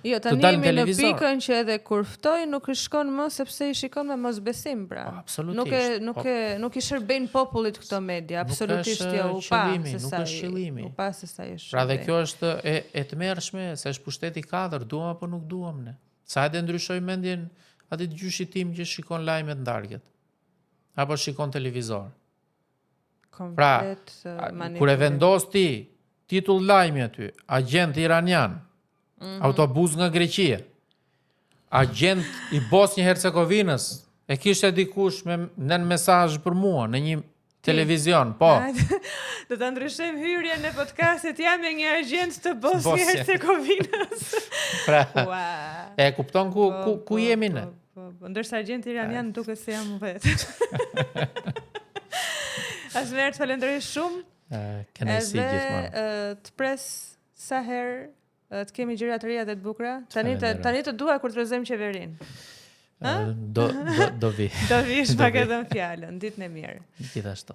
Jo, të tani dalë në jemi në televizor? pikën që edhe kur ftoj nuk i shkon më sepse i shikon me mosbesim, pra. Po, absolutisht. Nuk i shërbejnë popullit këto media, Nuk absolutisht është jo, u pa qëllimi, se nuk sa është qëllimi. u pa se sa i shërbejnë. Pra dhe kjo është e tmerrshme, se është pushteti 4, duam apo nuk duam ne. Sa hajde ndryshoj mendjen atit gjyshit tim që shikon lajmet ndarket. Apo shikon televizor. Pra, Komplet kur e vendos ti titull lajmi aty, agent iranian, autobus nga Greqia, agent i Bosnjë Hercegovinës, e kishte dikush në mesazh për mua në një televizion, po. Do ta ndryshojmë hyrjen në podcastit, jam me një agent të Bosnjë Hercegovinës. Pra, Ua. e kupton ku jemi ne? Po, ndërsa agent iranian duket se jam vetë. Asnjëherë të falenderoj shumë. Kënaqësi gjithmonë. Edhe të pres sa herë të kemi gjëra të reja dhe të bukura. Tani të dua kur të rrezojmë qeverinë. Do vi. Do vish pak edhe në fjalën, ditën e mirë. Gjithashtu.